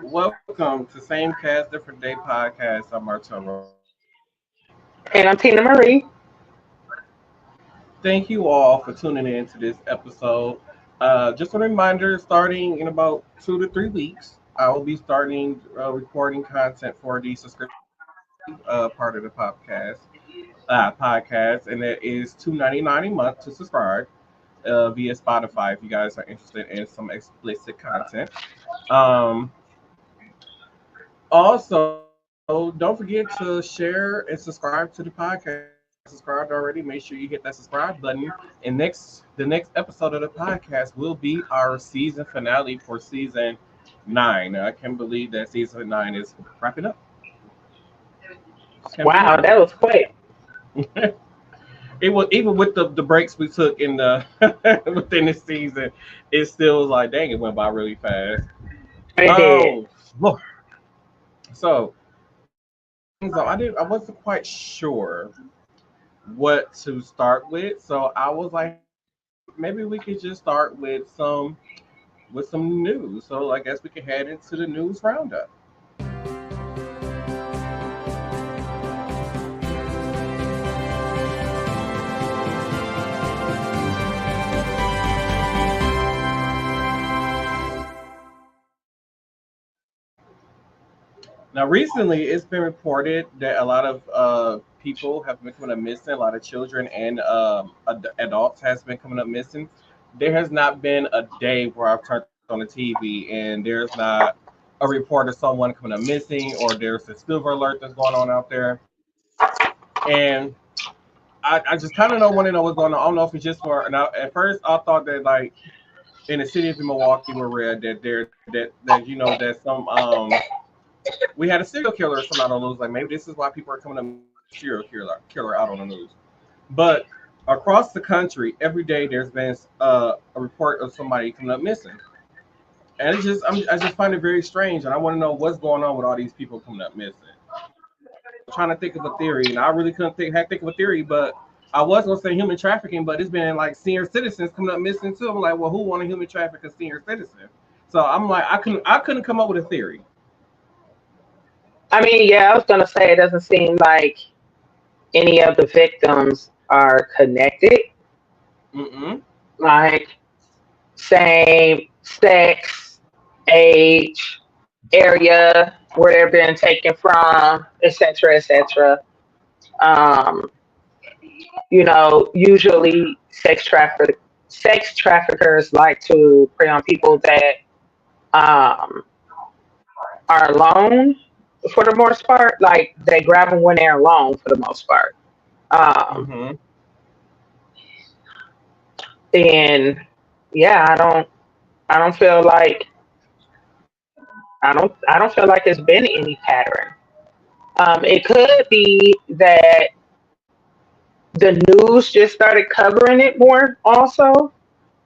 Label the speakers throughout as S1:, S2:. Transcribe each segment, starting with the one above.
S1: Welcome to Same Cast, Different Day podcast. I'm Martin.
S2: And I'm Tina Marie.
S1: Thank you all for tuning in to this episode. Just a reminder, starting in about 2 to 3 weeks, I will be starting recording content for the subscription part of the podcast, and it is $2.99 a month to subscribe via Spotify if you guys are interested in some explicit content. Um, Also, don't forget to share and subscribe to the podcast. If you're not subscribed already, make sure you hit that subscribe button. And the next episode of the podcast will be our season finale for season 9. I can't believe that season 9 is wrapping up. Just can't believe
S2: Wow, that was quick.
S1: it. It was even with the breaks we took in the within the season, it still was like, dang, it went by really fast.
S2: It did.
S1: Oh, Lord. So starting things off, I wasn't quite sure what to start with. So I was like, maybe we could just start with some news. So I guess we can head into the news roundup. Now, recently, it's been reported that a lot of people have been coming up missing. A lot of children and adults has been coming up missing. There has not been a day where I've turned on the TV and there's not a report of someone coming up missing, or there's a silver alert that's going on out there. And I just kind of don't want to know what's going on. I don't know if it's just for. And at first, I thought that like in the city of Milwaukee, where we're at, that you know that some we had a serial killer come out on the news. Like maybe this is why people are coming up missing with a serial killer out on the news. But across the country, every day there's been a report of somebody coming up missing, and I just find it very strange, and I want to know what's going on with all these people coming up missing. I'm trying to think of a theory, and I really couldn't think of a theory, but I was gonna say human trafficking, but it's been like senior citizens coming up missing too. I'm like, well, who want to human traffic a senior citizen? So I'm like, I couldn't come up with a theory.
S2: I mean, yeah, I was gonna say it doesn't seem like any of the victims are connected.
S1: Mm-mm.
S2: Like same sex, age, area where they're being taken from, etc., etc. Um, usually sex traffickers like to prey on people that um are alone for the most part. Like they grab them when they're alone for the most part. Um,
S1: Mm-hmm.
S2: and yeah, I don't feel like I don't feel like it's been any pattern. It could be that the news just started covering it more also.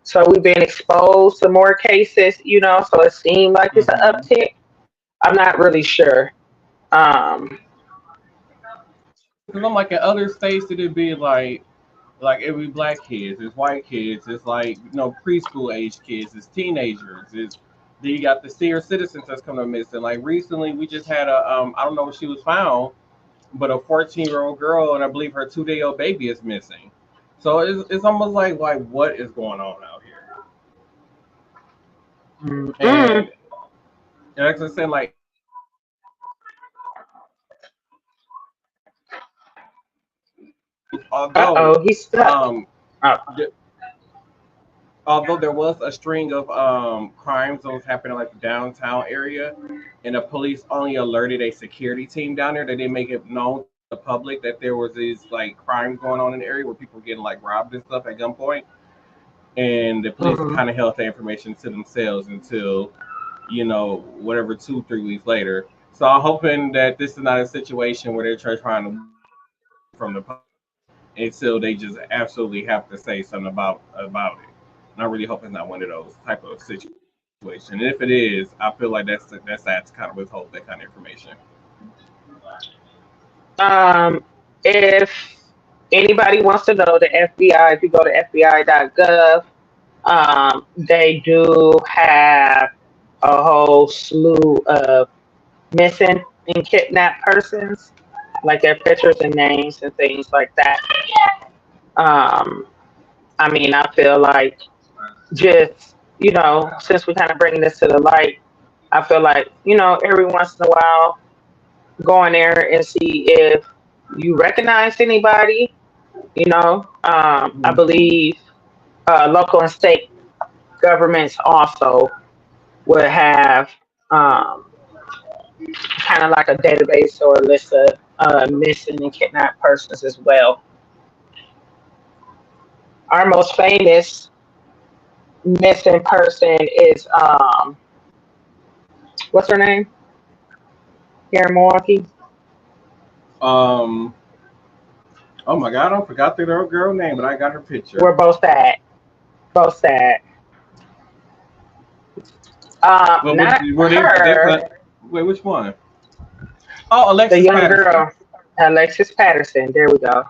S2: So we've been exposed to more cases, so it seemed like it's an
S1: Mm-hmm.
S2: uptick. I'm not really sure. Um,
S1: Because I'm like in other states, it'd be like every black kids, it's white kids, it's like preschool age kids, it's teenagers, it's then you got the senior citizens that's coming up missing. Like recently, we just had a I don't know where she was found, but a 14-year-old girl and I believe her 2 day old baby is missing. So it's almost like what is going on out here?
S2: mm,
S1: And, and like I said, like although
S2: uh-oh, he's stuck.
S1: um
S2: Oh,
S1: th- although there was a string of crimes that was happening like the downtown area, and the police only alerted a security team down there. They didn't make it known to the public that there was these like crimes going on in the area where people were getting like robbed and stuff at gunpoint. And the police
S2: mhm.
S1: kind of held the information to themselves until whatever 2 3 weeks later. So I'm hoping that this is not a situation where they're trying to withhold information from the public until they just absolutely have to say something about it. And I really hope it's not one of those type of situations. And if it is, I feel like that's to kind of withhold that kind of information.
S2: Um, if anybody wants to know, the FBI, if you go to FBI.gov, they do have a whole slew of missing and kidnapped persons, like their pictures and names and things like that. Um, I mean, I feel like just, since we kind of bring this to the light, I feel like, every once in a while, go in there and see if you recognize anybody. I
S1: Mhm.
S2: believe local and state governments also would have um, kind of like a database or a list of missing and kidnapped persons as well. Our most famous missing person is what's her name? Here in Milwaukee.
S1: Um. Oh my God, I forgot the girl name, but I got her picture.
S2: We're both sad. Both sad.
S1: Well,
S2: Not
S1: were they
S2: her,
S1: wait, which one? Oh,
S2: the
S1: Alexis
S2: young
S1: Patterson,
S2: girl, Alexis Patterson. There we go.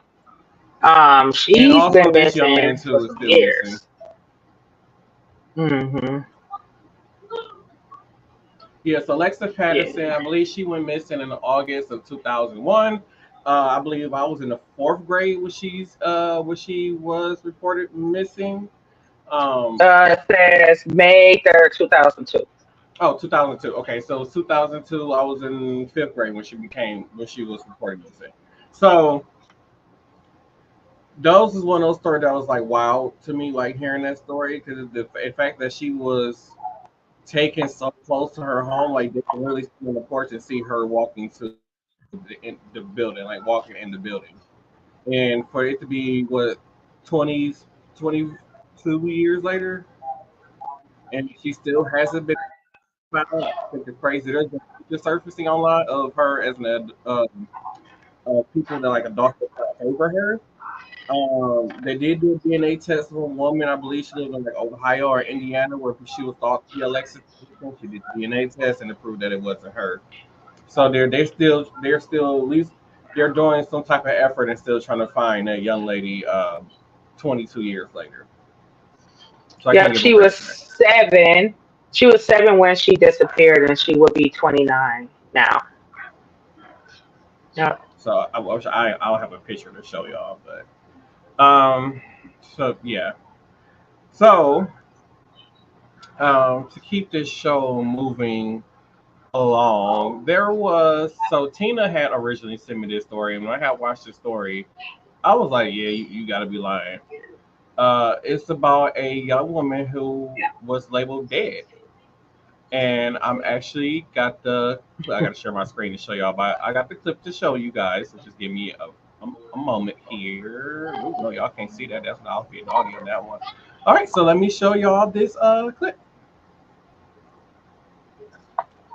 S1: and
S2: She's
S1: also
S2: been
S1: this young
S2: missing
S1: man
S2: for
S1: too is
S2: some
S1: still missing.
S2: years. Hmm.
S1: Yes, Alexa
S2: Yeah.
S1: Patterson. I believe she went missing in August of 2001. I believe I was in the fourth grade when she was reported missing. Um,
S2: It says May 3rd, 2002.
S1: oh, 2002. Okay, so 2002. I was in fifth grade when she was reported missing. So those is one of those stories that was like wow to me, like hearing that story because the fact that she was taken so close to her home, like they can really see on the porch and see her walking to the building, like walking in the building. And for it to be what 20, 22 years later, and she still hasn't been found. I think it's crazy. There's been pictures surfacing online of her as people that like adults that favor her. They did do a DNA test of a woman. I believe she lived in like Ohio or Indiana, where she was thought to be Alexis. She did DNA test and it proved that it wasn't her. So they're still at least they're doing some type of effort and still trying to find that young lady 22 years later. So I can't
S2: Yep,
S1: give them
S2: she
S1: credit
S2: was
S1: for that.
S2: 7. She was 7 when she disappeared, and she would be 29 now. Yep.
S1: So I wish I'll have a picture to show y'all, but so yeah. So to keep this show moving along, so Tina had originally sent me this story, and when I had watched the story, I was like, yeah, you got to be lying. It's about a young woman who was labeled dead, and I'm actually got I got to share my screen to show y'all, but I got the clip to show you guys. So just give me a moment here. Ooh, no, y'all can't see that. That's not being audio on that one. All right, so let me show y'all this clip.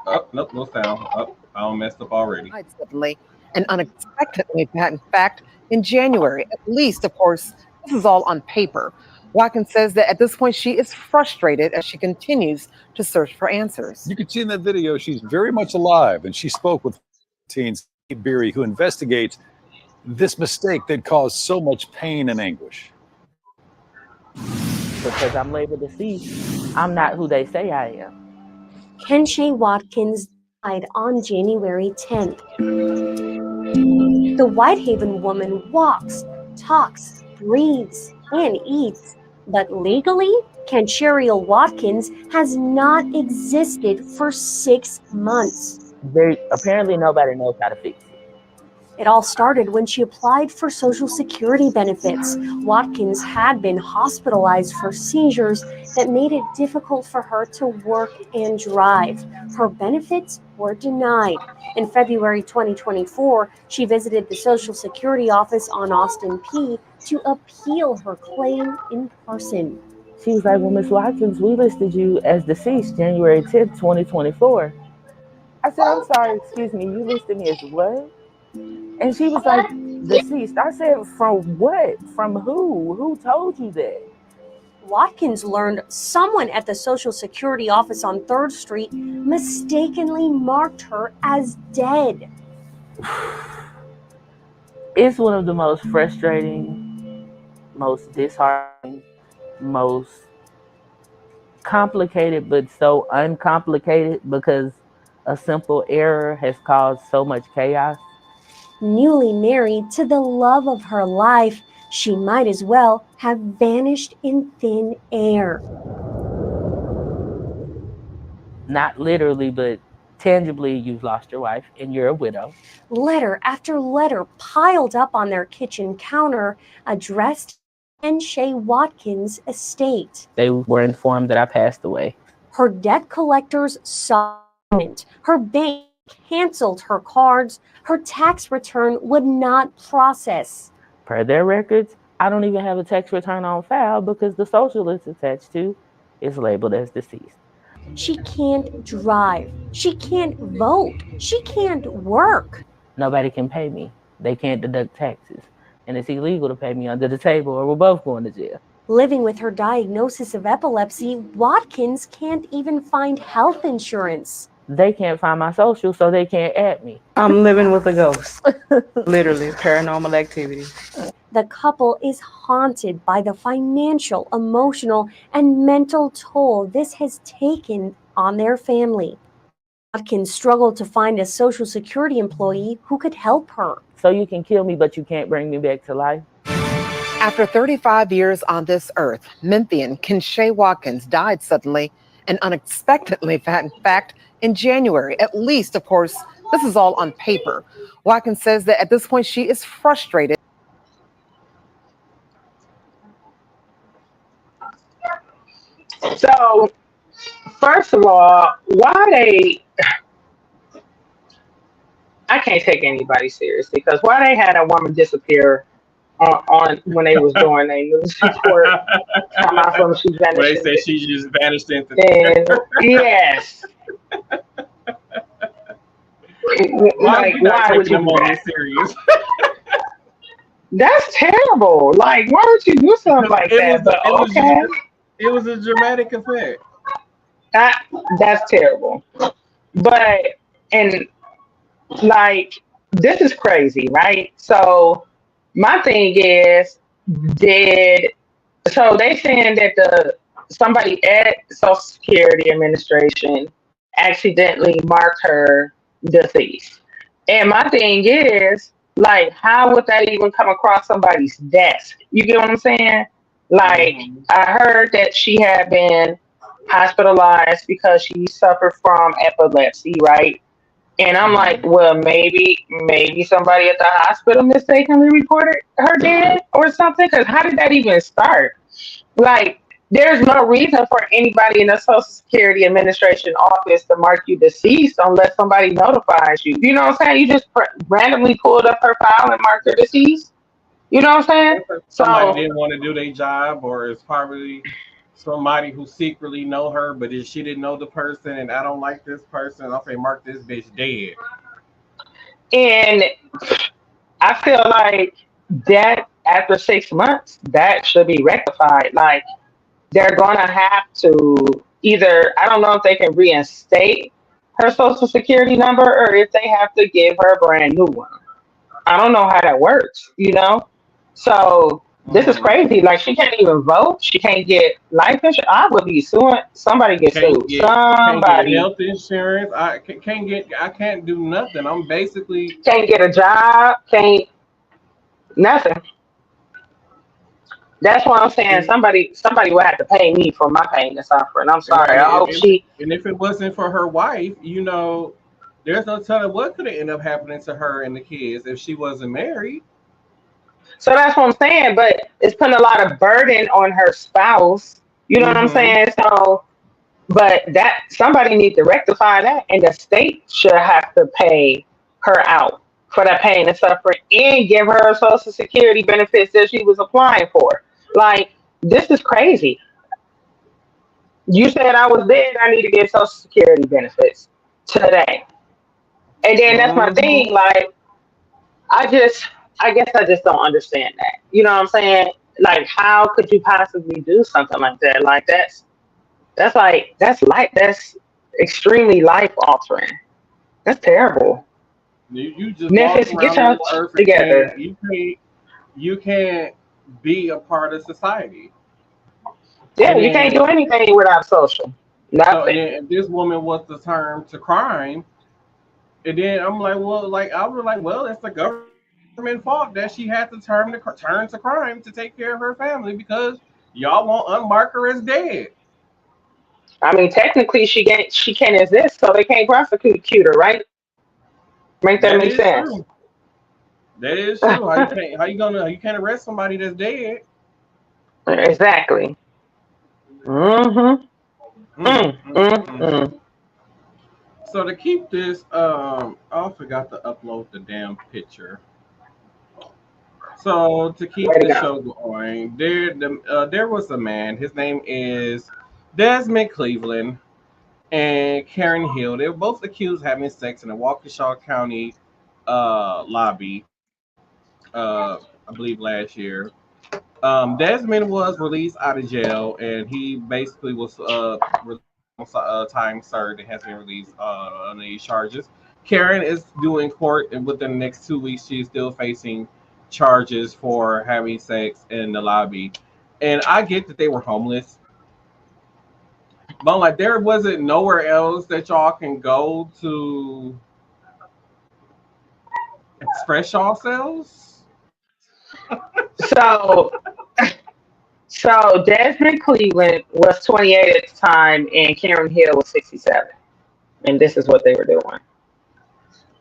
S1: Oh, nope, no sound. Oh, I messed up already.
S3: Died suddenly and unexpectedly. In fact, in January, at least, of course, this is all on paper. Watkins says that at this point she is frustrated as she continues to search for answers.
S4: You can see in that video she's very much alive, and she spoke with teens Beery, who investigates this mistake that caused so much pain and anguish.
S5: Because I'm labeled deceased, I'm not who they say I am.
S6: Kenshay Watkins died on January 10th. The Whitehaven woman walks, talks, breathes, and eats. But legally, Kenshariel Watkins has not existed for 6 months.
S5: Apparently nobody knows how to fix it.
S6: It all started when she applied for Social Security benefits. Watkins had been hospitalized for seizures that made it difficult for her to work and drive. Her benefits were denied. In February 2024, she visited the Social Security office on Austin P to appeal her claim in person.
S5: She was like, well, Miss Watkins, we listed you as deceased January 10th, 2024. I said, I'm sorry, excuse me, you listed me as what? And she was like, deceased. I said, from what? From who? Who told you that?
S6: Watkins learned someone at the Social Security office on 3rd Street mistakenly marked her as dead.
S5: It's one of the most frustrating, most disheartening, most complicated, but so uncomplicated because a simple error has caused so much chaos.
S6: Newly married to the love of her life, she might as well have vanished in thin air.
S5: Not literally, but tangibly, you've lost your wife and you're a widow.
S6: Letter after letter piled up on their kitchen counter addressed Ken Shea Watkins' estate.
S5: They were informed that I passed away.
S6: Her debt collectors saw it. Her bank canceled her cards. Her tax return would not process.
S5: Per their records, I don't even have a tax return on file because the social it's attached to is labeled as deceased.
S6: She can't drive. She can't vote. She can't work.
S5: Nobody can pay me. They can't deduct taxes. And it's illegal to pay me under the table or we're both going to jail.
S6: Living with her diagnosis of epilepsy, Watkins can't even find health insurance.
S5: They can't find my social, so they can't add me.
S7: I'm living with a ghost. Literally, paranormal activity.
S6: The couple is haunted by the financial, emotional, and mental toll this has taken on their family. Watkins struggled to find a Social Security employee who could help her.
S5: So you can kill me, but you can't bring me back to life?
S3: After 35 years on this earth, Memphian Ken Shea Watkins died suddenly and unexpectedly, in fact, in January. At least, of course, this is all on paper. Watkins says that at this point she is frustrated.
S2: So, first of all, I can't take anybody seriously because why they had a woman disappear on when they was doing a news report come out from she vanished.
S1: When they said she just vanished into
S2: And yes. Why would you do that?
S1: Serious?
S2: That's terrible. Like, why would you do something like that?
S1: It was a dramatic effect.
S2: That's terrible. But and like this is crazy, right? So my thing is, they saying that somebody at Social Security Administration accidentally marked her deceased. And my thing is, like, how would that even come across somebody's desk? You get what I'm saying? Like, I heard that she had been hospitalized because she suffered from epilepsy, right? And I'm like, well, maybe somebody at the hospital mistakenly reported her dead or something. Because how did that even start? Like, there's no reason for anybody in the Social Security Administration office to mark you deceased unless somebody notifies you. You know what I'm saying? You just randomly pulled up her file and marked her deceased. You know what I'm saying?
S1: Somebody didn't want to do their job, or it's probably somebody who secretly know her, but if she didn't know the person and I don't like this person, I'll say mark this bitch dead.
S2: And I feel like that after 6 months, that should be rectified. Like, they're gonna have to either, I don't know if they can reinstate her Social Security number or if they have to give her a brand new one. I don't know how that works, you know? So this is crazy. Like, she can't even vote. She can't get life insurance. I would be suing. Somebody get sued. Somebody
S1: can't get health insurance. I can't do nothing. I'm basically
S2: can't get a job. Can't nothing. That's what I'm saying. Somebody will have to pay me for my pain and suffering. I'm sorry. I hope she.
S1: And if it wasn't for her wife, you know, there's no telling what could have ended up happening to her and the kids if she wasn't married.
S2: So that's what I'm saying, but it's putting a lot of burden on her spouse. You know what I'm saying? So, but that somebody needs to rectify that, and the state should have to pay her out for that pain and suffering, and give her Social Security benefits that she was applying for. Like, this is crazy. You said I was dead. I need to get Social Security benefits today, and then that's my thing. Like, I guess I just don't understand that. You know what I'm saying? Like, how could you possibly do something like that? Like, that's extremely life altering. That's terrible.
S1: You just
S2: Memphis,
S1: walk
S2: get
S1: around
S2: your
S1: this earth
S2: together.
S1: You can't be a part of society.
S2: Yeah,
S1: And
S2: you can't
S1: then
S2: do anything without social.
S1: and
S2: Nothing.
S1: then if this woman was to turn to crime, and then I'm like, well, like I was like, well, it's the government fault that she had to turn to crime to take care of her family because y'all won't unmark her as dead.
S2: I mean, technically, she can't exist, so they can't prosecute her, right? Make that
S1: That
S2: make
S1: is
S2: sense?
S1: true. That is true. How you can't arrest somebody that's dead?
S2: Exactly. Mm-hmm.
S1: Mm,
S2: Mm,
S1: mm,
S2: mm,
S1: mm.
S2: mm.
S1: So to keep this, I forgot to upload the damn picture. So to
S2: Way
S1: keep
S2: to
S1: the
S2: go.
S1: show going, there was a man. His name is Desmond Cleveland and Karen Hill. They were both accused of having sex in a Waukesha County lobby, I believe last year. Desmond was released out of jail, and he basically was released on time served and has been released on these charges. Karen is due in court, and within the next 2 weeks, she's still facing charges for having sex in the lobby. And I get that they were homeless, but like there wasn't nowhere else that y'all can go to express yourselves.
S2: So, so Desmond Cleveland was 28 at the time, and Karen Hill was 67, and this is what they were doing.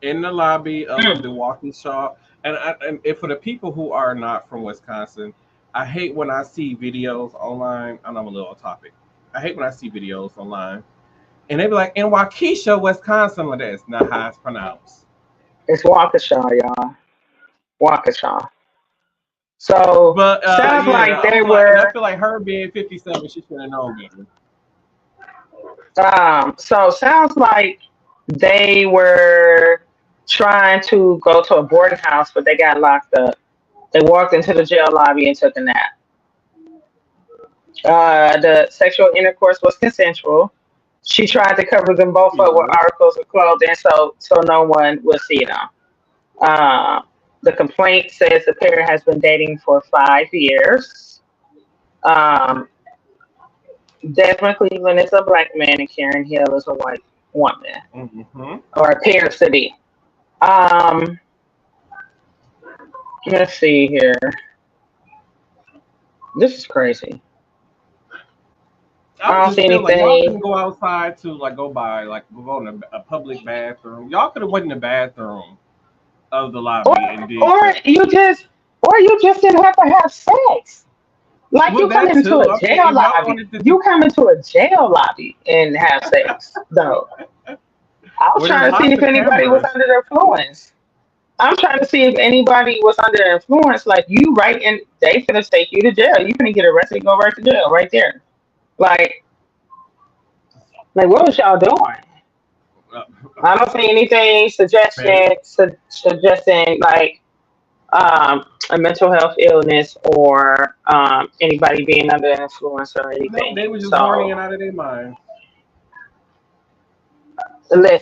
S1: In the lobby of
S2: Mm.
S1: the walking shop. And if for the people who are not from Wisconsin, I hate when I see videos online. I know I'm a little off topic. I hate when I see videos online and they be like, in Waukesha, Wisconsin, like that's not how it's pronounced.
S2: It's Waukesha, y'all. Waukesha. So
S1: But
S2: sounds
S1: yeah,
S2: like
S1: I'm
S2: they
S1: like, and I
S2: were.
S1: feel like her being 57, she should have known better.
S2: So sounds like they were trying to go to a boarding house, but they got locked up. They walked into the jail lobby and took a nap. The sexual intercourse was consensual. She tried to cover them both up with
S1: Yes.
S2: articles of clothing so no one would see them. Uh, the complaint says the pair has been dating for 5 years. Um, Desmond Cleveland is a black man and Karen Hill is a white woman,
S1: Mm-hmm.
S2: or appears to be. Um, let's see here. This is crazy.
S1: I
S2: I
S1: would
S2: don't
S1: just
S2: see
S1: feel like y'all
S2: anything.
S1: couldn't go outside to like go by like go in a public bathroom. Y'all could have went in the bathroom of the
S2: Or
S1: lobby and did
S2: or
S1: that.
S2: you just didn't have to have sex. Like
S1: Well,
S2: you come
S1: that
S2: into
S1: too.
S2: a
S1: I mean,
S2: jail
S1: if y'all
S2: lobby.
S1: wanted to do,
S2: You come into a jail lobby and have sex. No. I was
S1: well, there's
S2: trying to see
S1: lots
S2: if
S1: of
S2: anybody was
S1: cameras.
S2: under the influence. I'm trying to see if anybody was under the influence. Like you right and they finna take you to jail. You finna get arrested and go right to jail right there. Like like what was y'all doing?
S1: Uh,
S2: I don't see anything
S1: Fed.
S2: suggesting like a mental health illness or anybody being under the influence or
S1: No,
S2: anything.
S1: they were just horny
S2: So
S1: and out of their mind.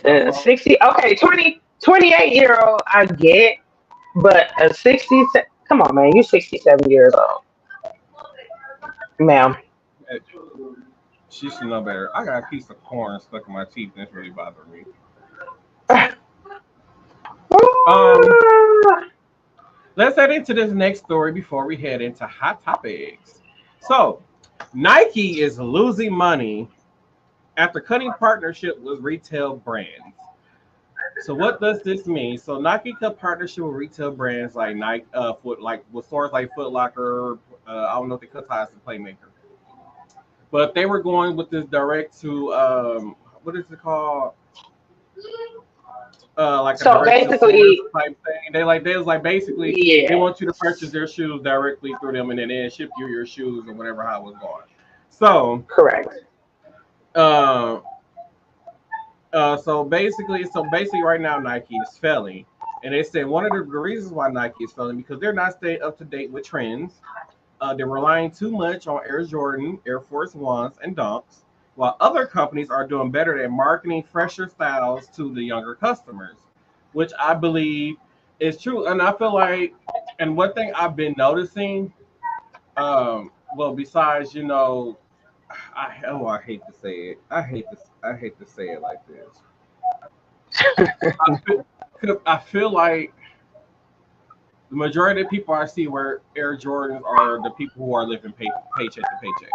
S1: That's
S2: listen,
S1: all.
S2: 60, okay, 28 year old, I get, but a 60, come on, man, you're 67 years old, ma'am.
S1: Eh, she should know better. I got a piece of corn stuck in my teeth and it's really bothering me. Um, let's head into this next story before we head into hot topics. So, Nike is losing money after cutting partnership with retail brands. So what does this mean? So Nike cut partnership with retail brands like Nike, with stores like Foot Locker. I don't know if they cut ties to Playmaker, but they were going with this direct to what is it called? Like a
S2: So
S1: direct to source
S2: basically,
S1: type thing. They was like basically they
S2: yeah,
S1: want you to purchase their shoes directly through them, and then they ship you your shoes or whatever how it was going. So
S2: correct.
S1: uh, so basically, right now Nike is failing, and they said one of the reasons why Nike is failing because they're not staying up to date with trends. They're relying too much on Air Jordan, Air Force Ones, and Dunks, while other companies are doing better at marketing fresher styles to the younger customers, which I believe is true. And I feel like, and one thing I've been noticing, well, besides I hate to say it. I hate to say it like this. Because I feel like the majority of people I see wear Air Jordans are the people who are living paycheck to paycheck.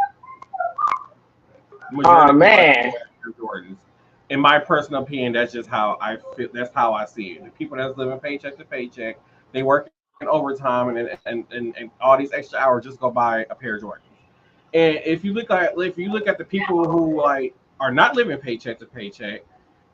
S1: The majority
S2: Oh
S1: of people I see
S2: man.
S1: wear Air Jordans. In my personal opinion, that's just how I feel. That's how I see it. The people that's living paycheck to paycheck, they working overtime and all these extra hours just go buy a pair of Jordans. And if you look at the people who like are not living paycheck to paycheck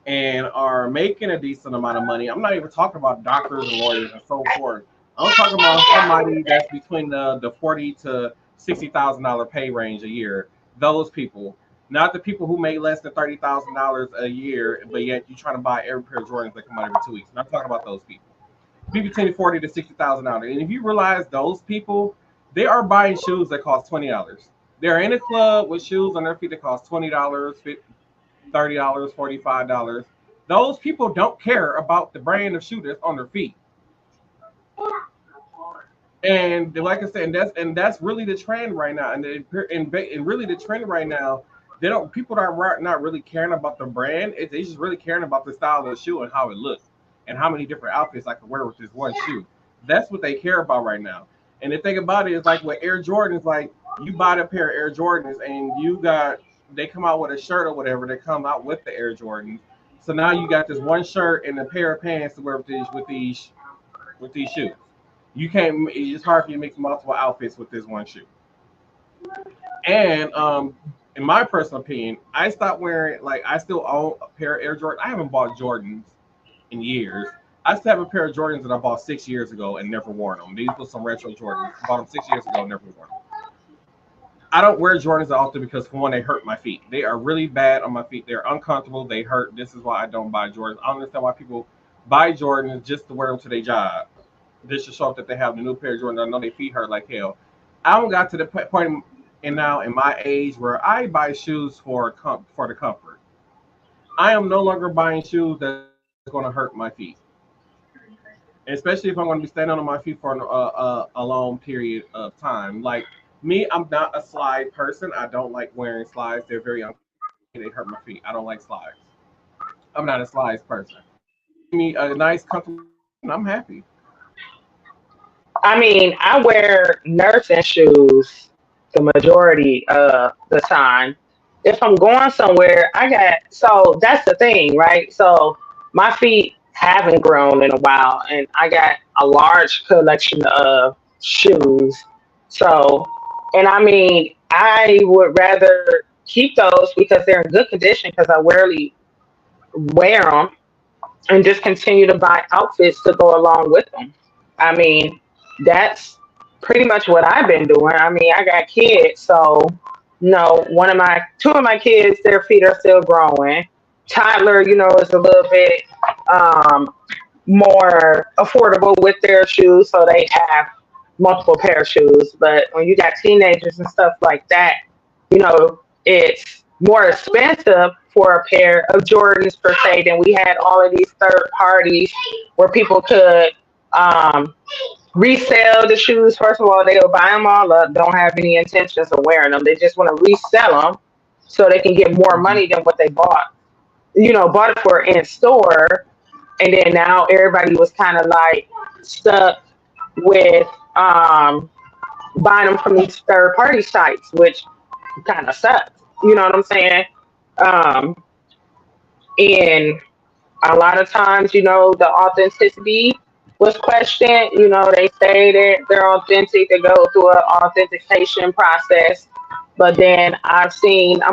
S1: and are making a decent amount of money, I'm not even talking about doctors and lawyers and so forth. I'm talking about somebody that's between the 40 to $60,000 pay range a year. Those people, not the people who make less than $30,000 a year, but yet you're trying to buy every pair of Jordans that come out every 2 weeks. I'm not talking about those people. People between $40 to $60,000, and if you realize those people, they are buying shoes that cost $20. They're in a club with shoes on their feet that cost $20, $30, $45. Those people don't care about the brand of shoe that's on their feet. And like I said, and that's really the trend right now. And really the trend right now, they don't people are not really caring about the brand. They just really caring about the style of the shoe and how it looks and how many different outfits I can wear with this one shoe. That's what they care about right now. And the thing about it is like with Air Jordans, like you buy a pair of Air Jordans and they come out with a shirt or whatever. They come out with the Air Jordans. So now you got this one shirt and a pair of pants to wear with these shoes. You can't. It's hard for you to mix multiple outfits with this one shoe. And in my personal opinion, I stopped wearing like I still own a pair of Air Jordans. I haven't bought Jordans in years. I still have a pair of Jordans that I bought 6 years ago and never worn them. These were some retro Jordans. I bought them 6 years ago, and never worn them. I don't wear Jordans often because for one, they hurt my feet. They are really bad on my feet. They're uncomfortable. They hurt. This is why I don't buy Jordans. I don't understand why people buy Jordans just to wear them to their job. This should show up that they have the new pair of Jordans. I know their feet hurt like hell. I don't got to the point in now in my age where I buy shoes for the comfort. I am no longer buying shoes that's going to hurt my feet, especially if I'm going to be standing on my feet for a long period of time. Like me, I'm not a slide person. I don't like wearing slides. They're very uncomfortable for me. They hurt my feet. I don't like slides. I'm not a slides person. Give me a nice, comfortable shoe, and I'm happy.
S2: I mean, I wear nursing shoes the majority of the time. If I'm going somewhere, so that's the thing, right? So my feet haven't grown in a while, and I got a large collection of shoes. So, and I mean, I would rather keep those because they're in good condition because I rarely wear them and just continue to buy outfits to go along with them. I mean, that's pretty much what I've been doing. I mean, I got kids, so two of my kids, their feet are still growing. Toddler, is a little bit um, more affordable with their shoes, so they have multiple pair of shoes. But when you got teenagers and stuff like that, it's more expensive for a pair of Jordans per se. Than we had all of these third parties where people could um, resell the shoes. First of all, they'll buy them all up, don't have any intentions of wearing them. They just want to resell them so they can get more
S1: Mhm.
S2: money than what they bought it for in store. And then now everybody was kind of like stuck with buying them from these third party sites, which kind of sucks. You know what I'm saying? Um, and a lot of times, the authenticity was questioned. They say that they're authentic, they go through an authentication process. But then I'm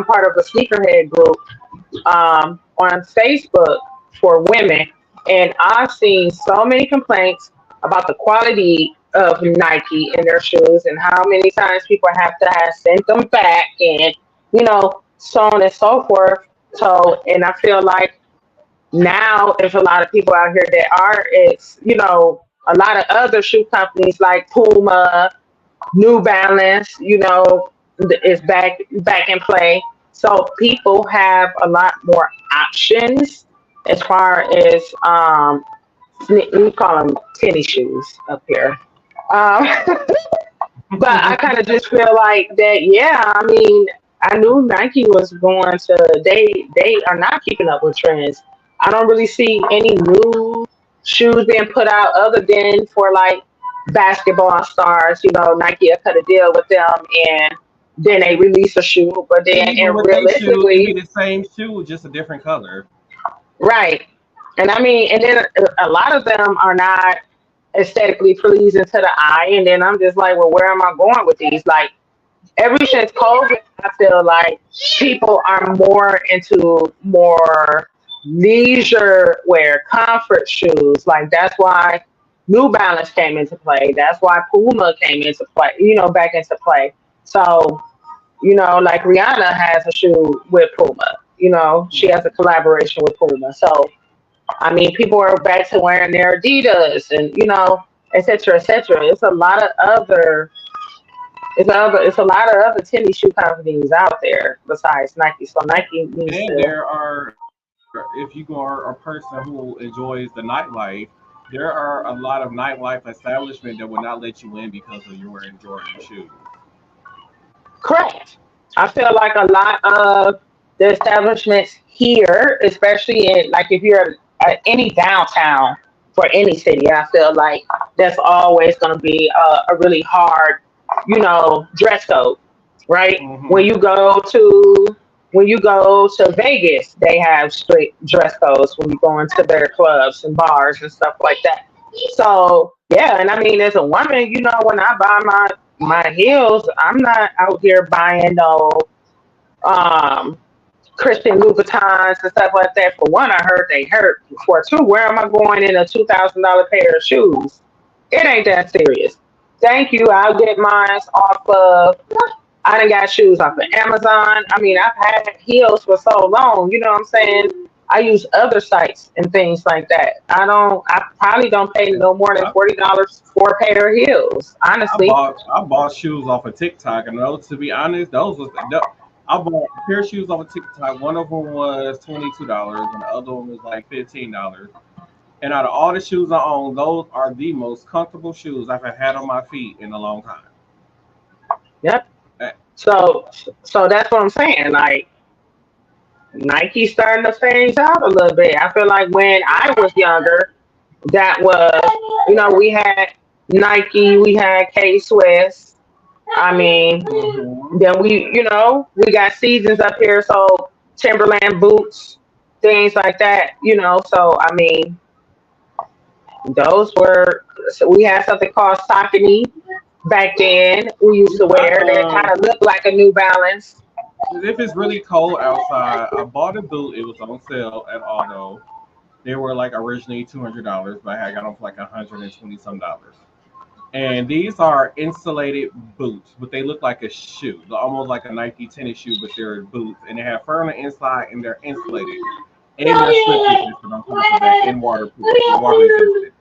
S2: part of a sneakerhead group on Facebook for women, and I've seen so many complaints about the quality of Nike in their shoes and how many times people have to have sent them back and so on and so forth. So, and I feel like now there's a lot of people out here that are it's a lot of other shoe companies like Puma, New Balance, is back in play. So people have a lot more options as far as we call them tennis shoes up here. Um, but I kind of just feel like that. Yeah, I mean, I knew Nike was going to. They are not keeping up with trends. I don't really see any new shoes being put out other than for like basketball stars. You know, Nike will cut a deal with them and then they release a shoe. But
S1: And
S2: then,
S1: even
S2: and
S1: with they shoes, it be
S2: realistically,
S1: the same shoe, just a different color.
S2: right? And I mean, and then a lot of them are not aesthetically pleasing to the eye. And then I'm just like, well, where am I going with these? Like ever since COVID, I feel like people are more into more leisure wear, comfort shoes. Like that's why New Balance came into play. That's why Puma came into play, back into play. So, like Rihanna has a shoe with Puma. She has a collaboration with Puma. So, I mean, people are back to wearing their Adidas and, et cetera, et cetera. It's a lot of other tennis shoe companies out there besides Nike. So Nike needs
S1: And
S2: to.
S1: there are, if you are a person who enjoys the nightlife, there are a lot of nightlife establishment that will not let you in because of you wearing Jordan shoes.
S2: Correct. I feel like a lot of the establishments here, especially in like if you're at any downtown for any city, I feel like that's always going to be a really hard, dress code, right?
S1: Hmm.
S2: When you go to Vegas, they have strict dress codes when you go into their clubs and bars and stuff like that. So yeah, and I mean, as a woman, when I buy my heels, I'm not out here buying no um Christian Louboutins and stuff like that. For one, I heard they hurt. For two, where am I going in a $2,000 pair of shoes? It ain't that serious. Thank you. I'll get mine off of. I done got shoes off of Amazon. I mean, I've had heels for so long. You know what I'm saying? I use other sites and things like that. I probably don't pay no more than
S1: I,
S2: $40 for a pair of heels. Honestly,
S1: I bought shoes off of TikTok, and those, to be honest, I bought a pair of shoes off of TikTok. One of them was $22, and the other one was like $15. And out of all the shoes I own, those are the most comfortable shoes I've had on my feet in a long time.
S2: yep.
S1: Eh,
S2: So that's what I'm saying. Like Nike's starting to phase out a little bit. I feel like when I was younger, that was, we had Nike, we had K Swiss. I mean,
S1: mhm.
S2: then we got seasons up here, so Timberland boots, things like that, So I mean, those were so we had something called Saucony back then. We used to
S1: I,
S2: wear that kind of looked like a New Balance.
S1: if it's really cold outside, I bought a boot. It was on sale at Auto. They were like originally $200, but I got them for like 120 some dollars. And these are insulated boots, but they look like a shoe. They're almost like a Nike tennis shoe, but they're boots. And they have fur on the inside and they're insulated. And they're slip resistant on top of that and waterproof, water resistant.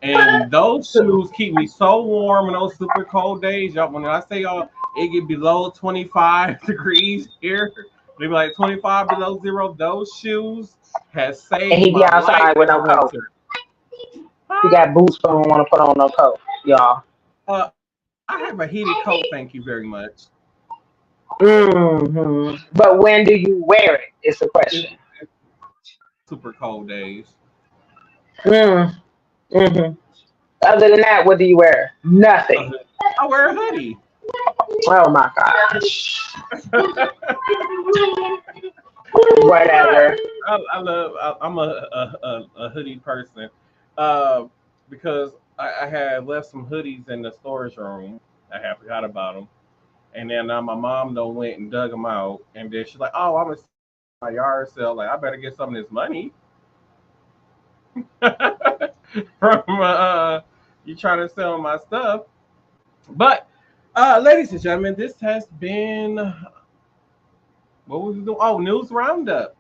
S1: And those shoes keep me so warm in those super cold days. Y'all, when I say y'all, it get below 25 degrees here. Maybe like 25 below zero. Those shoes has
S2: And
S1: saved
S2: he be
S1: my life
S2: outside with
S1: this
S2: no coat.
S1: winter.
S2: He
S1: Huh?
S2: got boots, but don't want to put on no coat, y'all.
S1: Uh, I have a heated coat, thank you very much.
S2: But when do you wear it? It's the
S1: It's
S2: question.
S1: super cold days.
S2: Mm, hmm Other than that, what do you wear?
S1: Uh,
S2: Nothing.
S1: I wear a hoodie.
S2: Oh my gosh.
S1: I,
S2: Whatever.
S1: I'm a hoodie person, uh, because I had left some hoodies in the storage room. I had forgot about them, and then my mom though went and dug them out, and then she's like, "Oh, I'm gonna my yard sale. Like, I better get some of this money from you trying to sell my stuff." But, ladies and gentlemen, this has been what was we doing? Oh, news roundup.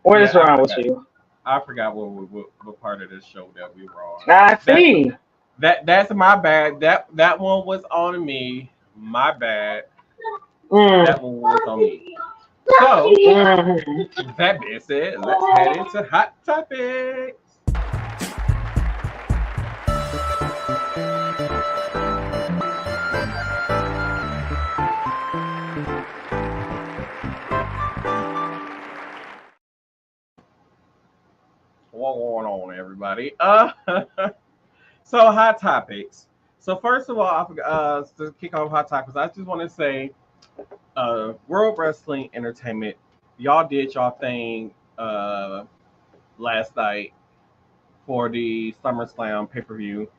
S2: What is
S1: Yeah,
S2: wrong with you?
S1: I forgot what part of this show that we were on.
S2: I
S1: That's
S2: see.
S1: that's my bad. That one was on me. My bad.
S2: Mm,
S1: That one was on me. So,
S2: Mhm.
S1: with that being said, let's head into hot topics. What's going on, everybody? So hot topics. So first of all, I forgot, to kick off hot topics, I just want to say, World Wrestling Entertainment, y'all did y'all thing last night for the SummerSlam pay per view.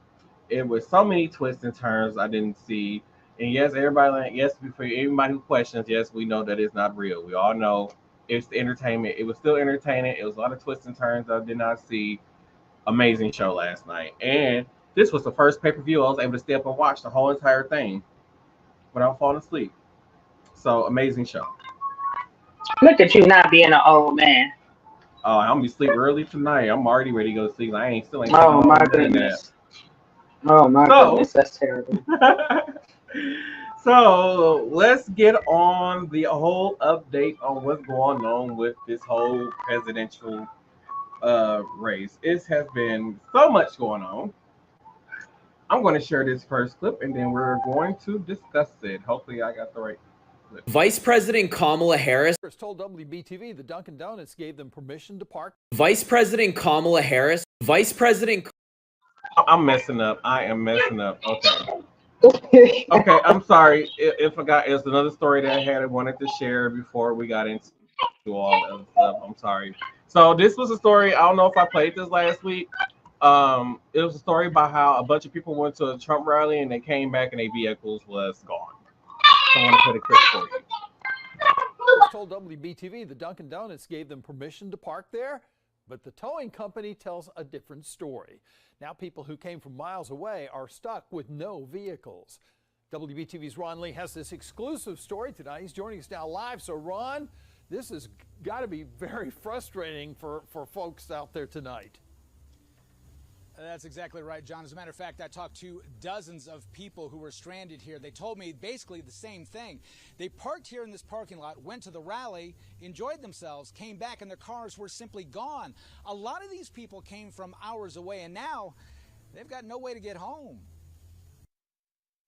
S1: It was so many twists and turns I didn't see. And yes, everybody, yes, for everybody who questions, yes, we know that it's not real. We all know it's the entertainment. It was still entertaining. It was a lot of twists and turns I did not see. Amazing show last night. And this was the first pay per view I was able to stay up and watch the whole entire thing without falling asleep. So amazing show.
S2: Look at you not being an old man.
S1: I'm gonna be sleep early tonight. I'm already ready to go to sleep. I ain't still ain't taking
S2: Oh my
S1: no nap.
S2: goodness. Oh my
S1: So
S2: goodness, that's terrible.
S1: so let's get on the whole update on what's going on with this whole presidential race. It has been so much going on. I'm going to share this first clip and then we're going to discuss it. Hopefully, I got the right clip.
S8: Vice President Kamala Harris
S4: told WBTV the Dunkin' Donuts gave them permission to park.
S8: Vice President Kamala Harris, Vice President.
S1: I'm messing up. I am messing up. Okay. Okay, I'm sorry. If I got, it's another story that I wanted to share before we got into all the other stuff. I'm sorry. So this was a story. I don't know if I played this last week. It was a story about how a bunch of people went to a Trump rally and they came back and their vehicles was gone. So I want to play the clip for you.
S4: Told WBTV the Dunkin' Donuts gave them permission to park there, but the towing company tells a different story. Now people who came from miles away are stuck with no vehicles. WBTV's Ron Lee has this exclusive story tonight. He's joining us now live. So Ron, this has got to be very frustrating for folks out there tonight.
S9: That's exactly right, John. As a matter of fact, I talked to dozens of people who were stranded here. They told me basically the same thing. They parked here in this parking lot, went to the rally, enjoyed themselves, came back, and their cars were simply gone. A lot of these people came from hours away, and now they've got no way to get home.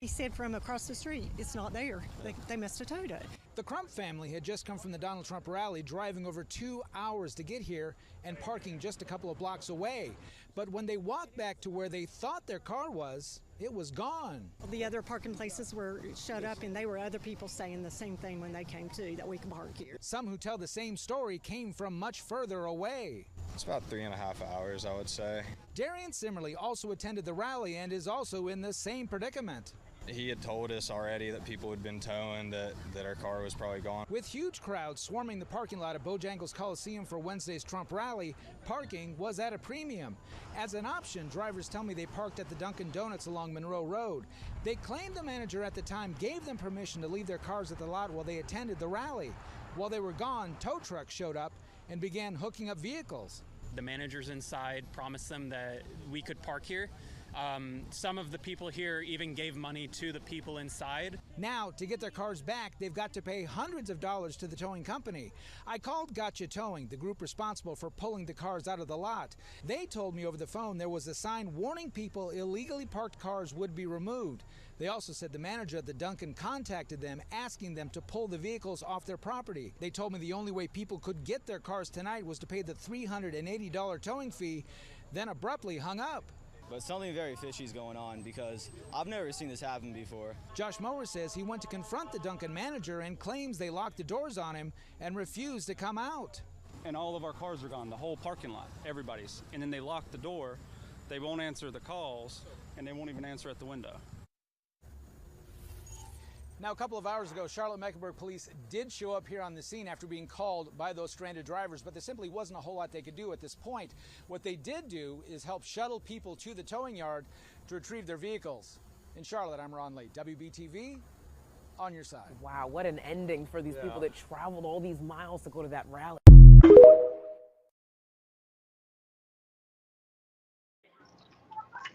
S10: He said from across the street, it's not there. They must have towed it.
S9: The Crump family had just come from the Donald Trump rally, driving over 2 hours to get here and parking just a couple of blocks away. But when they walked back to where they thought their car was, it was gone.
S10: The other parking places were shut up, and they were other people saying the same thing when they came too, that we can park here.
S9: Some who tell the same story came from much further away.
S11: It's about 3.5 hours, I would say.
S9: Darian Simmerly also attended the rally and is also in the same predicament.
S11: He had told us already that people had been towing, that our car was probably gone.
S9: With huge crowds swarming the parking lot at Bojangles Coliseum for Wednesday's Trump rally, parking was at a premium. As an option, drivers tell me they parked at the Dunkin' Donuts along Monroe Road. They claimed the manager at the time gave them permission to leave their cars at the lot while they attended the rally. While they were gone, tow trucks showed up and began hooking up vehicles.
S12: The managers inside promised them that we could park here. Some of the people here even gave money to the people inside.
S9: Now, to get their cars back, they've got to pay hundreds of dollars to the towing company. I called Gotcha Towing, the group responsible for pulling the cars out of the lot. They told me over the phone there was a sign warning people illegally parked cars would be removed. They also said the manager at the Dunkin' contacted them, asking them to pull the vehicles off their property. They told me the only way people could get their cars tonight was to pay the $380 towing fee, then abruptly hung up.
S13: But something very fishy is going on because I've never seen this happen before.
S9: Josh Mower says he went to confront the Dunkin' manager and claims they locked the doors on him and refused to come out.
S14: And all of our cars are gone, the whole parking lot, everybody's. And then they lock the door, they won't answer the calls, and they won't even answer at the window.
S9: Now, a couple of hours ago, Charlotte-Mecklenburg police did show up here on the scene after being called by those stranded drivers, but there simply wasn't a whole lot they could do at this point. What they did do is help shuttle people to the towing yard to retrieve their vehicles. In Charlotte, I'm Ron Lee, WBTV, on your side.
S15: Wow, what an ending for these people that traveled all these miles to go to that rally.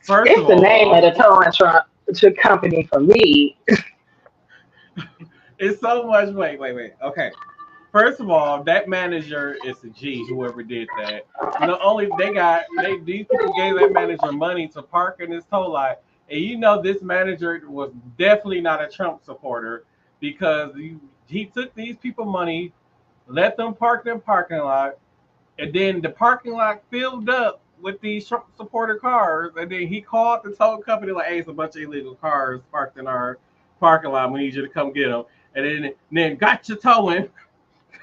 S2: It's the name of the towing truck company for me.
S1: It's so much. Wait. Okay. First of all, that manager is a G. Whoever did that. Not only these people gave that manager money to park in this toll lot, and you know this manager was definitely not a Trump supporter because he took these people money, let them park in the parking lot, and then the parking lot filled up with these Trump supporter cars, and then he called the tow company like, "Hey, it's a bunch of illegal cars parked in our parking lot. We need you to come get them." And then Gotcha Towing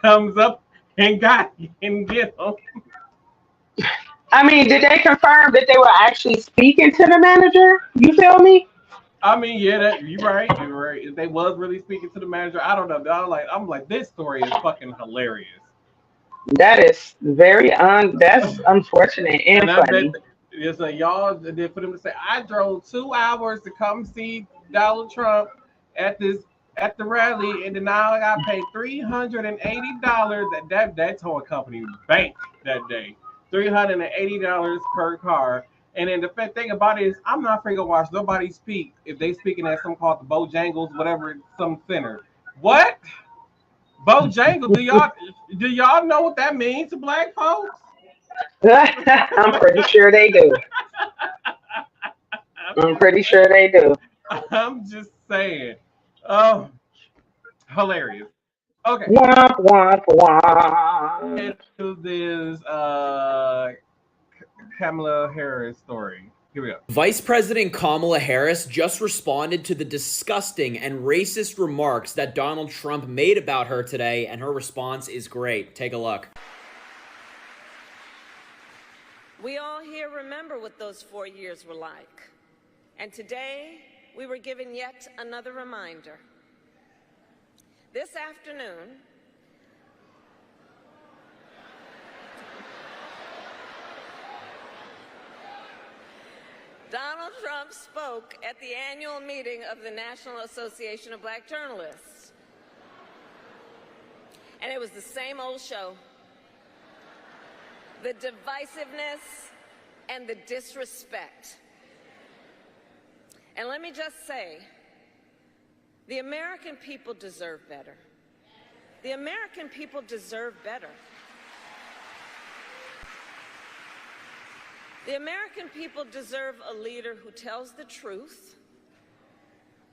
S1: comes up and get them.
S2: I mean, did they confirm that they were actually speaking to the manager? You feel me?
S1: I mean, yeah, you're right. You're right. If they was really speaking to the manager, I don't know. I'm like, this story is fucking hilarious.
S2: That is that's unfortunate and
S1: And I bet
S2: funny.
S1: it's like y'all did for them to say, I drove 2 hours to come see Donald Trump at this at the rally, and then now I got paid $380. That towing company banked that day. $380 per car. And then the thing about it is, I'm not finna go watch nobody speak if they speaking at some called the Bojangles, whatever, some center. What? Bojangles? Do y'all know what that means to black folks?
S2: I'm pretty sure they do. I'm pretty sure they do.
S1: I'm just saying. Oh, hilarious. Okay.
S2: Womp womp womp.
S1: To this Kamala Harris story. Here we go.
S8: Vice President Kamala Harris just responded to the disgusting and racist remarks that Donald Trump made about her today, and her response is great. Take a look.
S16: We all here remember what those 4 years were like. And today, we were given yet another reminder. This afternoon, Donald Trump spoke at the annual meeting of the National Association of Black Journalists. And it was the same old show. The divisiveness and the disrespect. And let me just say, the American people deserve better. The American people deserve better. The American people deserve a leader who tells the truth,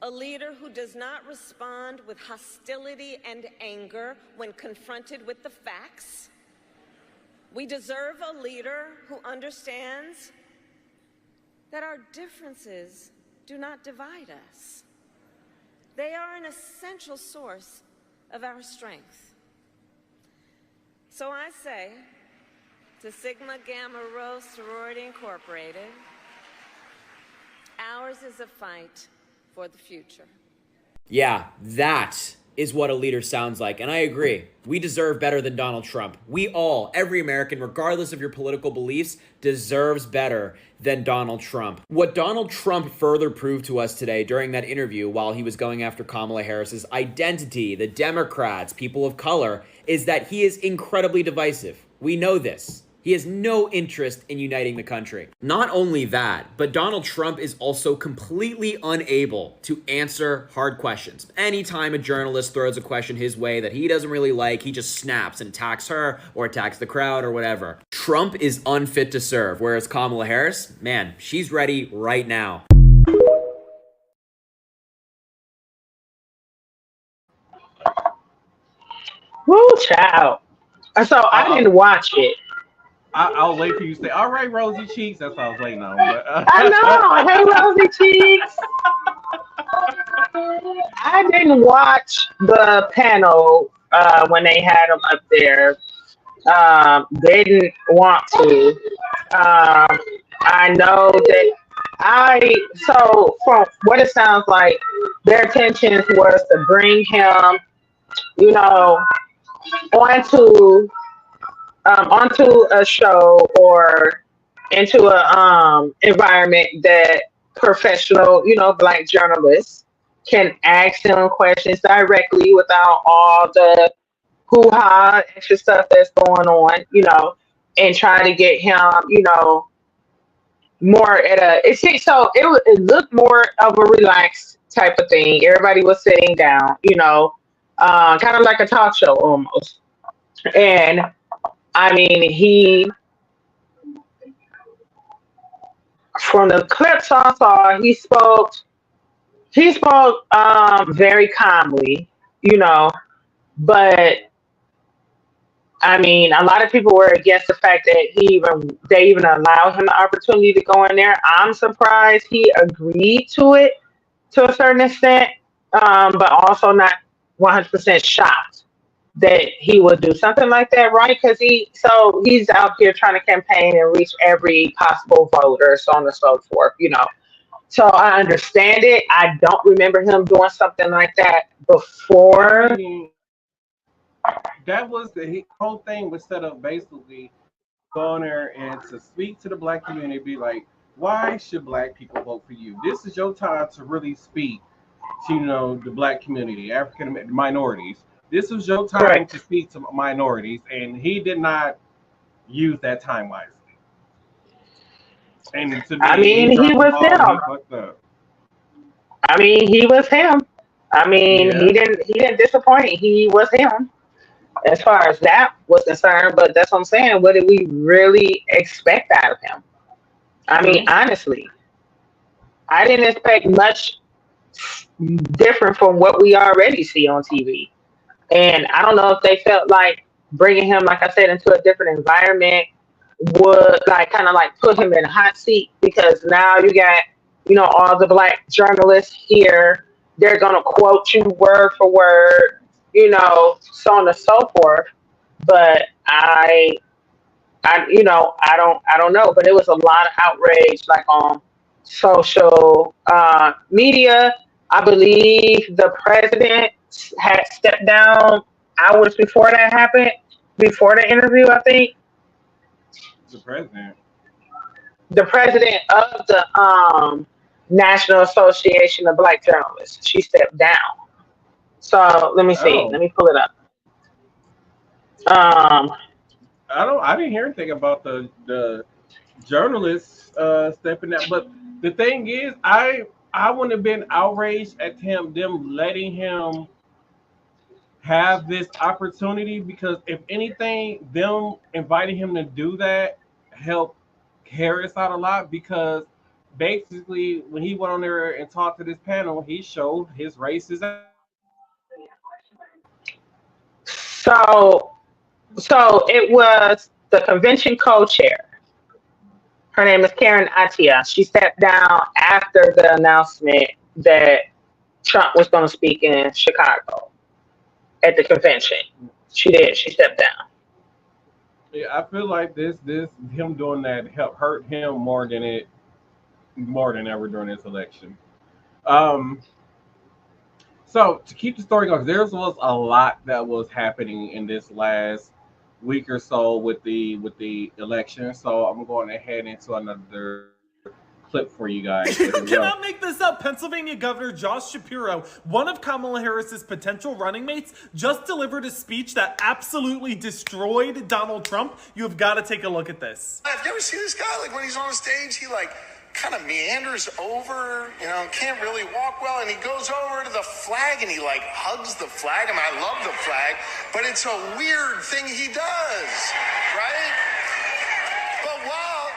S16: a leader who does not respond with hostility and anger when confronted with the facts. We deserve a leader who understands that our differences do not divide us. They are an essential source of our strength. So I say to Sigma Gamma Rho Sorority Incorporated, ours is a fight for the future.
S8: Yeah, that is what a leader sounds like. And I agree. We deserve better than Donald Trump. We all, every American, regardless of your political beliefs, deserves better than Donald Trump. What Donald Trump further proved to us today during that interview while he was going after Kamala Harris's identity, the Democrats, people of color, is that he is incredibly divisive. We know this. He has no interest in uniting the country. Not only that, but Donald Trump is also completely unable to answer hard questions. Anytime a journalist throws a question his way that he doesn't really like, he just snaps and attacks her or attacks the crowd or whatever. Trump is unfit to serve, whereas Kamala Harris, man, she's ready right now.
S2: Woo, child. So I didn't watch it.
S1: I'll wait for you to say, all right, Rosy Cheeks. That's what I was waiting on. But,
S2: I know. Hey, Rosy Cheeks. I didn't watch the panel when they had them up there. Didn't want to. I know that so from what it sounds like, their intentions was to bring him, onto a show or into a environment that professional, black journalists can ask them questions directly without all the hoo-ha extra stuff that's going on, and try to get him, more it looked more of a relaxed type of thing. Everybody was sitting down, kind of like a talk show almost. And I mean, from the clips I saw, he spoke very calmly, you know, but I mean, a lot of people were against the fact that they even allowed him the opportunity to go in there. I'm surprised he agreed to it to a certain extent, but also not 100% shocked that he would do something like that, right? Because he's out here trying to campaign and reach every possible voter, so on and so forth, you know. So I understand it. I don't remember him doing something like that
S1: I
S2: before.
S1: mean, that was the whole thing was set up basically to go in there and to speak to the black community, be like, why should black people vote for you? This is your time to really speak to the black community, African minorities. This was your time to
S2: Correct.
S1: speak to minorities, and he did not use that time wisely. And to
S2: I
S1: me, he
S2: mean, he
S1: dropped the
S2: was
S1: ball and he
S2: him.
S1: fucked up.
S2: I mean, he was him. I mean,
S1: Yeah.
S2: he didn't disappoint. He was him as far as that was concerned. But that's what I'm saying. What did we really expect out of him? I mean,
S1: True.
S2: honestly, I didn't expect much different from what we already see on TV. And I don't know if they felt like bringing him, like I said, into a different environment would like kind of like put him in a hot seat because now you got, all the black journalists here. They're gonna quote you word for word, so on and so forth. But I don't know. But it was a lot of outrage, like on social media. I believe the president had stepped down hours before that happened, before the interview. I think
S1: The president.
S2: the president of the National Association of Black Journalists, she stepped down. So let me see.
S1: Oh,
S2: Let me pull it up. Um,
S1: I didn't hear anything about the journalists stepping out. But the thing is, I wouldn't have been outraged at them letting him have this opportunity because if anything, them inviting him to do that helped Harris out a lot because basically when he went on there and talked to this panel, he showed his racist ass.
S2: so it was the convention co-chair. Her name is Karen Atia. She stepped down after the announcement that Trump was going to speak in Chicago at the convention. She did. She stepped down.
S1: Yeah, I feel like this him doing that helped hurt him more than ever during this election. Um, so to keep the story going, there was a lot that was happening in this last week or so with the election. So I'm going ahead into another clip for you guys. So here we
S17: You
S1: go.
S17: cannot make this up. Pennsylvania Governor Josh Shapiro, one of Kamala Harris's potential running mates, just delivered a speech that absolutely destroyed Donald Trump. You have got to take a look at this.
S18: Have you ever seen this guy? Like when he's on the stage, he like kind of meanders over, can't really walk well, and he goes over to the flag and he like hugs the flag. I mean, I love the flag, but it's a weird thing he does, right? But while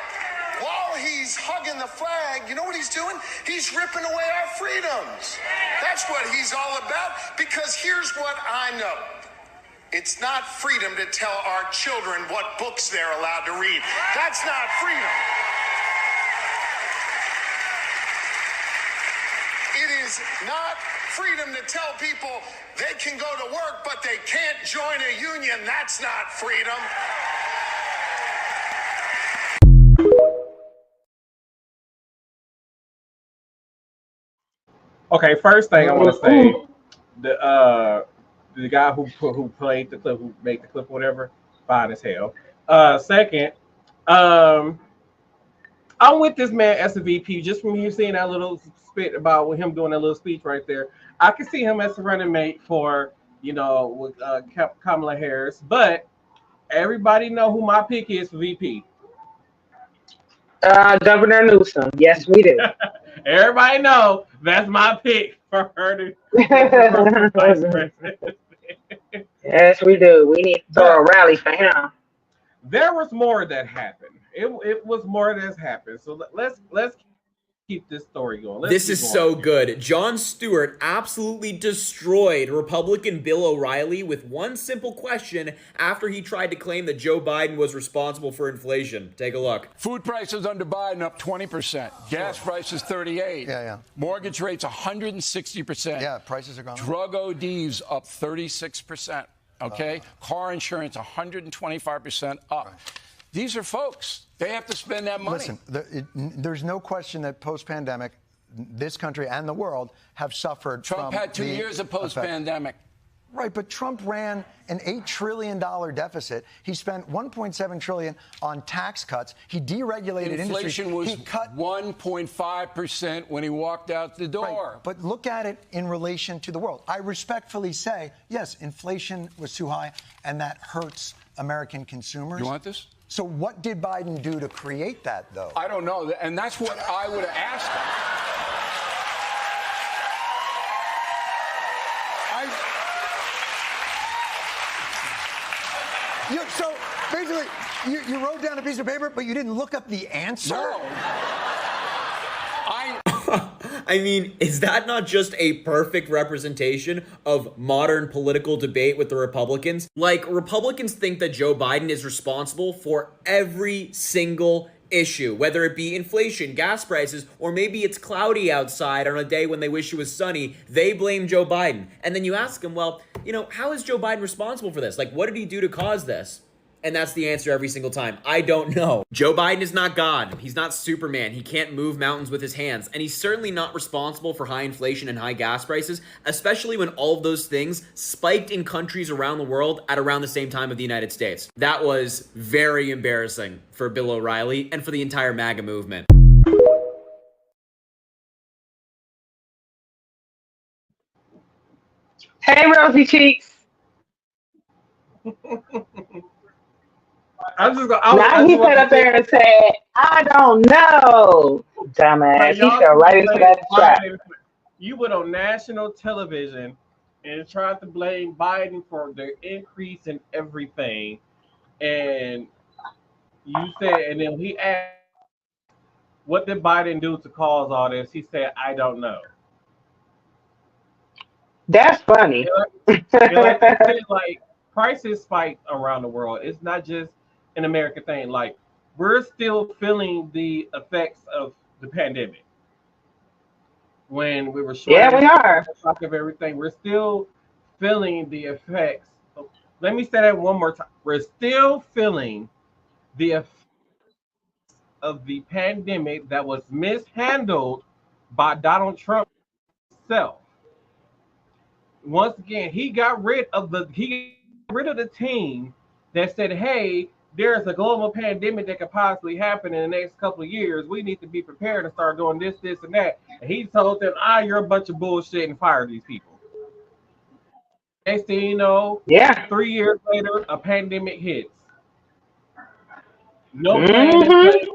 S18: he's hugging the flag, you know what he's doing? He's ripping away our freedoms. That's what he's all about, because here's what I know. It's not freedom to tell our children what books they're allowed to read. That's not freedom. It is not freedom to tell people they can go to work, but they can't join a union. That's not freedom.
S1: Okay, first thing I want to say, the guy who played the clip, who made the clip, whatever, fine as hell. Second, um, I'm with this man as a VP just from you seeing that little spit about with him doing that little speech right there. I can see him as a running mate for with Kamala Harris, but everybody know who my pick is for VP.
S2: Governor Newsom. Yes, we do.
S1: Everybody know that's my pick for her to run for vice president.
S2: Yes, we do. We need to throw a
S1: But
S2: rally for him.
S1: there was more that happened. It was more that's happened. So let's keep this story going. Let's
S8: This
S1: keep
S8: is
S1: going
S8: so
S1: here.
S8: good. Jon Stewart absolutely destroyed Republican Bill O'Reilly with one simple question after he tried to claim that Joe Biden was responsible for inflation. Take a look.
S19: Food prices under Biden up 20%. Gas prices 38%.
S20: Yeah.
S19: Mortgage rates 160%.
S20: Yeah, prices are going up.
S19: Drug ODs up 36%. Okay? Car insurance 125% up. Right. These are folks. They have to spend that money.
S20: Listen, there's no question that post-pandemic, this country and the world have suffered
S19: Trump
S20: from
S19: had 2 years of post-pandemic.
S20: Right, but Trump ran an $8 trillion deficit. He spent $1.7 trillion on tax cuts. He deregulated
S19: Inflation
S20: industry.
S19: was 1.5% when he walked out the door.
S20: Right, but look at it in relation to the world. I respectfully say, yes, inflation was too high, and that hurts American consumers.
S19: You want this?
S20: So what did Biden do to create that, though?
S19: I don't know, and that's what I would have asked him.
S20: So basically, you wrote down a piece of paper, but you didn't look up the answer?
S19: No.
S8: I mean, is that not just a perfect representation of modern political debate with the Republicans? Like, Republicans think that Joe Biden is responsible for every single issue, whether it be inflation, gas prices, or maybe it's cloudy outside on a day when they wish it was sunny. They blame Joe Biden. And then you ask them, well, how is Joe Biden responsible for this? Like, what did he do to cause this? And that's the answer every single time. I don't know. Joe Biden is not God. He's not Superman. He can't move mountains with his hands. And he's certainly not responsible for high inflation and high gas prices, especially when all of those things spiked in countries around the world at around the same time of the United States. That was very embarrassing for Bill O'Reilly and for the entire MAGA movement.
S2: Hey, Rosy Cheeks. Now he sat up there and said, I don't know. Dumbass. He fell right into that trap.
S1: You went on national television and tried to blame Biden for the increase in everything. And you said, and then he asked, what did Biden do to cause all this? He said, I don't know.
S2: That's funny.
S1: Like prices spike around the world. It's not just an American thing. Like, we're still feeling the effects of the pandemic. When we were short of everything, we're still feeling the effects. Let me say that one more time. We're still feeling the effects of the pandemic that was mishandled by Donald Trump himself. Once again, he got rid of the team that said, hey, there's a global pandemic that could possibly happen in the next couple of years. We need to be prepared to start doing this, this, and that. And he told them, you're a bunch of bullshit, and fire these people. Next thing you know, 3 years later, a pandemic hits. No plan in place,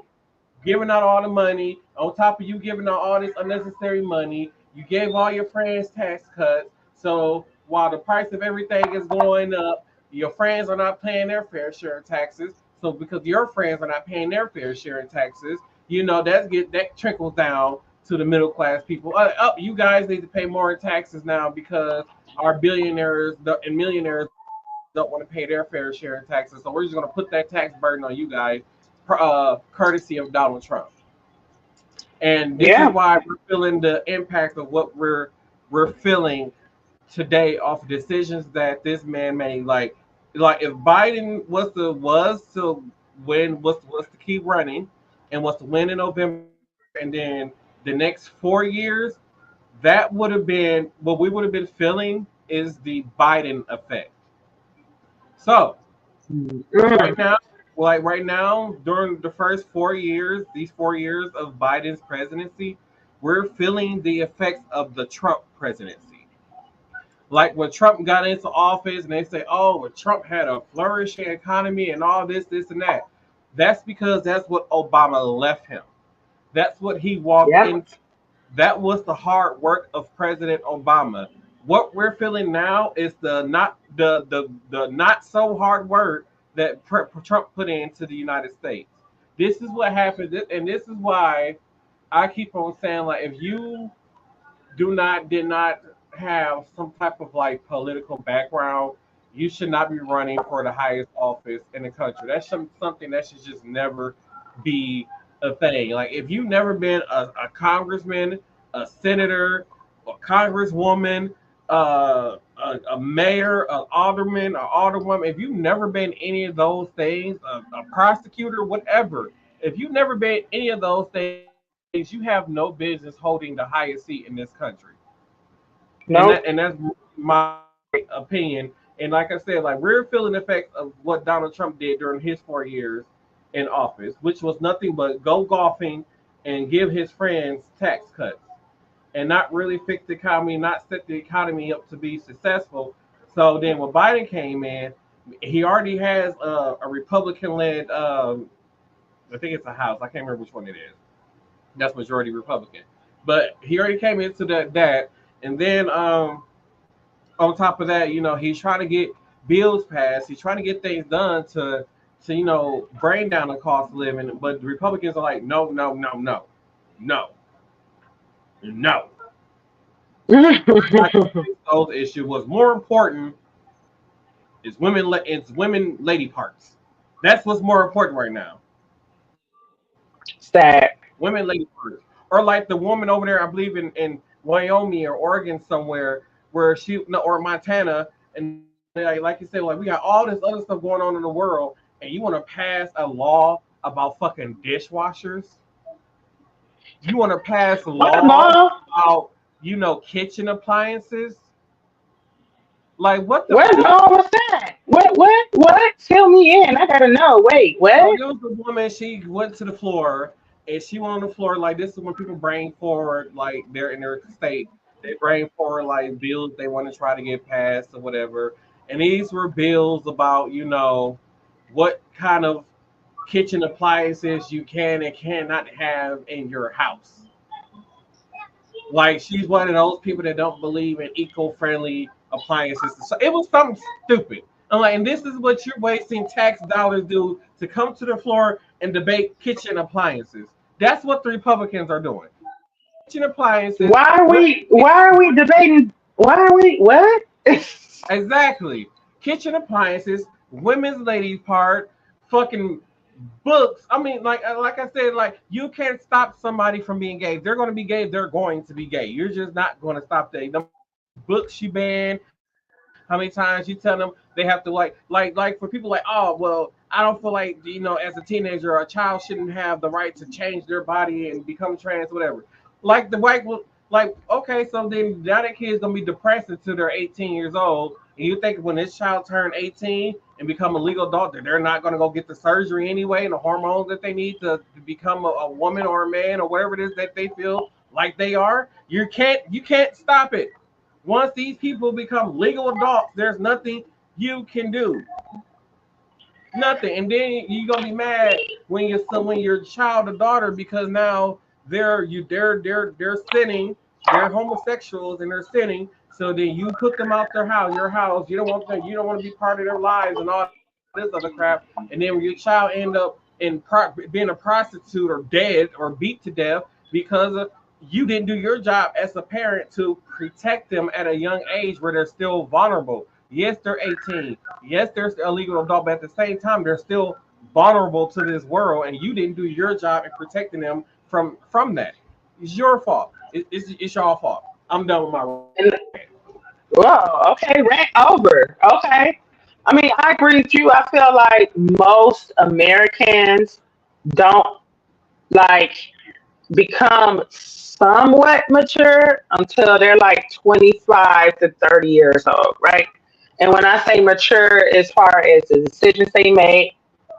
S1: giving out all the money. On top of you giving out all this unnecessary money, you gave all your friends tax cuts. So while the price of everything is going up, your friends are not paying their fair share of taxes. So because your friends are not paying their fair share of taxes, that trickles down to the middle class people. You guys need to pay more in taxes now because our billionaires and millionaires don't want to pay their fair share of taxes. So we're just going to put that tax burden on you guys, courtesy of Donald Trump. And this is why we're feeling the impact of what we're feeling today off of decisions that this man made. Like if Biden was to keep running and was to win in November, and then the next 4 years, that would have been what we would have been feeling is the Biden effect. So right now, during the first 4 years, these 4 years of Biden's presidency, we're feeling the effects of the Trump presidency. Like when Trump got into office and they say, Trump had a flourishing economy and all this, and that. That's because that's what Obama left him. That's what he walked into. That was the hard work of President Obama. What we're feeling now is the not so hard work that Trump put into the United States. This is what happened, and this is why I keep on saying, like, if you did not have some type of like political background, you should not be running for the highest office in the country. That's something that should just never be a thing. Like, if you've never been a congressman, a senator, a congresswoman, a mayor, an alderman, or alderwoman, if you've never been any of those things, a prosecutor, whatever, if you've never been any of those things, you have no business holding the highest seat in this country.
S2: Nope.
S1: And that's my opinion. And like I said, like, we're feeling the effects of what Donald Trump did during his 4 years in office, which was nothing but go golfing and give his friends tax cuts and not really fix the economy, not set the economy up to be successful. So then when Biden came in, he already has a Republican-led, I think it's a House. I can't remember which one it is. That's majority Republican. But he already came into that, and then on top of that, he's trying to get bills passed. He's trying to get things done to bring down the cost of living. But the Republicans are like, no, no, no, no, no, no. Those issue was more important is women lady parts. That's what's more important right now.
S2: Sad.
S1: Women lady parts. Or like the woman over there, I believe in Wyoming or Oregon somewhere, where or Montana, and like you said, like, we got all this other stuff going on in the world, and you want to pass a law about fucking dishwashers? You want to pass a law about kitchen appliances? Like, what the
S2: What
S1: fuck?
S2: law was that? What? Fill me in. I gotta know. Wait,
S1: So
S2: what?
S1: there was a woman, she went to the floor, and she went on the floor. Like, this is when people bring forward, like, they're in their state, they bring forward like bills they want to try to get passed or whatever. And these were bills about, what kind of kitchen appliances you can and cannot have in your house. Like, she's one of those people that don't believe in eco-friendly appliances. So it was something stupid. I'm like, and this is what you're wasting tax dollars do to come to the floor and debate kitchen appliances. That's what the Republicans are doing. Kitchen appliances.
S2: Why are we debating? Why are we what?
S1: Exactly. Kitchen appliances, women's ladies part, fucking books. I mean, like I said, like, you can't stop somebody from being gay. If they're going to be gay, they're going to be gay. You're just not going to stop that. The books she banned. How many times you tell them they have to like for people like, oh well, I don't feel like as a teenager a child shouldn't have the right to change their body and become trans, whatever. Like the white, like, okay, so then now that kid's gonna be depressed until they're 18 years old, and you think when this child turn 18 and become a legal adult that they're not gonna go get the surgery anyway and the hormones that they need to become a woman or a man or whatever it is that they feel like they are. You can't stop it. Once these people become legal adults, there's nothing you can do. Nothing. And then you're gonna be mad when your child or daughter, because now they're sinning, they're homosexuals and they're sinning. So then you put them out your house. You don't want to be part of their lives and all this other crap. And then when your child end up being a prostitute or dead or beat to death because of you didn't do your job as a parent to protect them at a young age where they're still vulnerable. Yes, they're 18. Yes, they're a legal adult, but at the same time, they're still vulnerable to this world, and you didn't do your job in protecting them from that. It's your fault. It's your fault. I'm done with my rant.
S2: Whoa, okay, rant over. Okay. I mean, I agree with you. I feel like most Americans don't like become somewhat mature until they're like 25 to 30 years old, right? And when I say mature, as far as the decisions they make,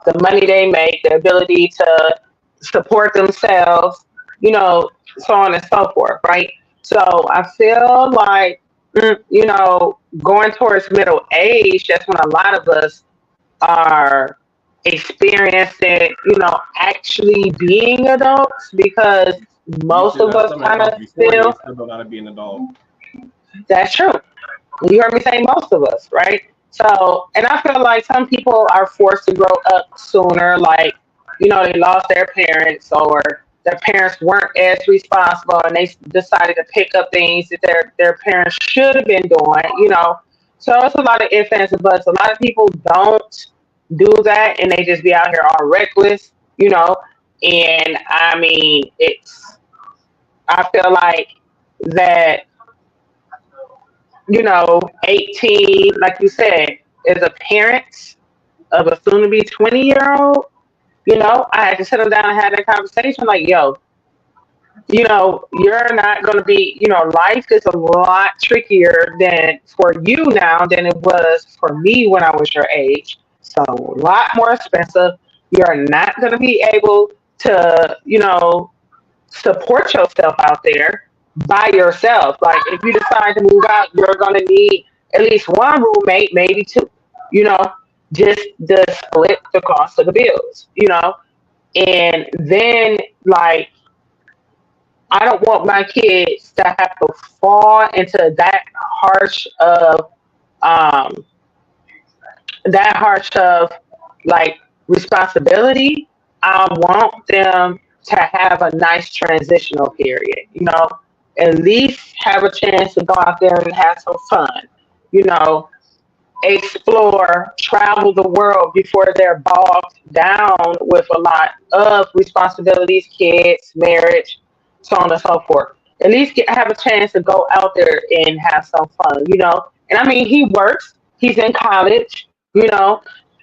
S2: the money they make, the ability to support themselves, so on and so forth, right? So I feel like, going towards middle age, that's when a lot of us are experiencing, actually being adults, because
S1: You
S2: most
S1: still
S2: of
S1: got
S2: us
S1: some
S2: kind of
S1: adults before you
S2: still.
S1: still don't gotta be an adult.
S2: That's true. You heard me say most of us, right? So, and I feel like some people are forced to grow up sooner, like, they lost their parents or their parents weren't as responsible and they decided to pick up things that their parents should have been doing. So it's a lot of ifs, ands, and buts. A lot of people don't do that and they just be out here all reckless. And I mean, I feel like that 18, like you said, as a parent of a soon to be 20-year-old, I had to sit them down and have that conversation like, yo, you're not going to be, life is a lot trickier than for you now than it was for me when I was your age. So a lot more expensive. You're not going to be able to, support yourself out there by yourself. Like if you decide to move out, you're gonna need at least one roommate, maybe two. You know, just to split the cost of the bills. And then like I don't want my kids to have to fall into um that harsh of like responsibility. I want them to have a nice transitional period. At least have a chance to go out there and have some fun, you know, explore, travel the world before they're bogged down with a lot of responsibilities, kids, marriage, so on and so forth. At least have a chance to go out there and have some fun. And I mean, he works, he's in college.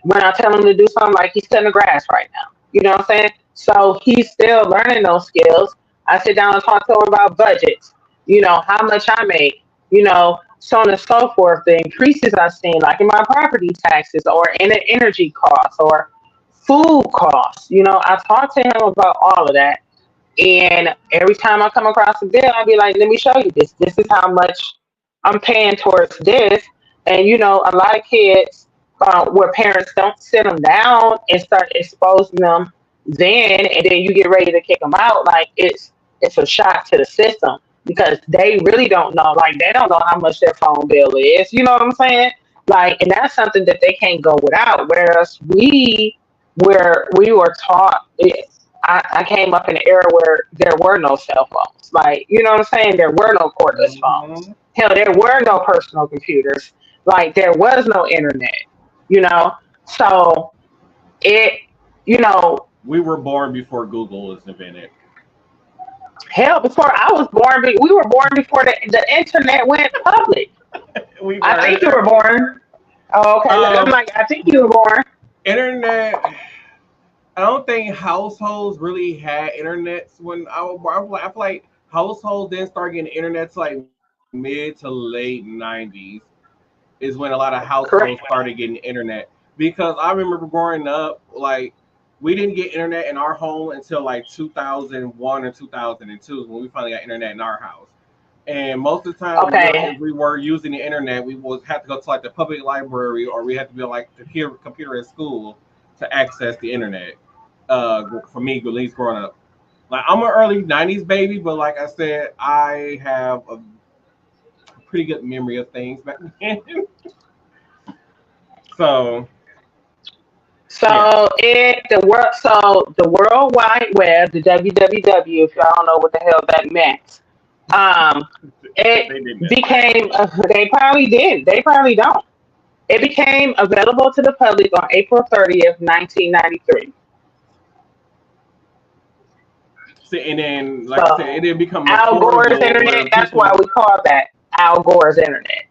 S2: When I tell him to do something, like he's cutting the grass right now. You know what I'm saying? So he's still learning those skills. I sit down and talk to him about budgets, how much I make, so on and so forth. The increases I've seen, like in my property taxes or in the energy costs or food costs. I talk to him about all of that. And every time I come across a bill, I'll be like, let me show you this. This is how much I'm paying towards this. And, a lot of kids where parents don't sit them down and start exposing them then, and then you get ready to kick them out, like it's a shock to the system because they really don't know. Like they don't know how much their phone bill is. You know what I'm saying? Like, and that's something that they can't go without. Whereas where we were taught, I came up in an era where there were no cell phones. Like, you know what I'm saying? There were no cordless phones. Hell, there were no personal computers. Like, there was no internet. So it, you know,
S1: We were born before Google was invented.
S2: hell, before I was born, we were born before the internet went public.
S1: We
S2: I think you
S1: were.
S2: were born. Oh, okay. I'm
S1: Um,
S2: like, I think you were born.
S1: Internet. I don't think households really had internets when I feel like households didn't start getting internets like mid to late '90s is when a lot of households
S2: Correct.
S1: started getting internet. Because I remember growing up, like we didn't get internet in our home until like 2001 or 2002 when we finally got internet in our house. And most of the time,
S2: Okay.
S1: if we were using the internet, we would have to go to like the public library or we had to be on, like the computer at school to access the internet. For me, at least growing up, like I'm an early '90s baby, but like I said, I have a pretty good memory of things back then. So yeah,
S2: So the World Wide Web, the WWW, if y'all don't know what the hell that meant, um, it
S1: they did that.
S2: became. They probably did. They probably don't. It became available to the public on April 30th, 1993.
S1: See, and then like I said, it
S2: So
S1: didn't become
S2: Al Gore's
S1: affordable
S2: internet.
S1: where
S2: That's why
S1: people.
S2: we call that Al Gore's internet.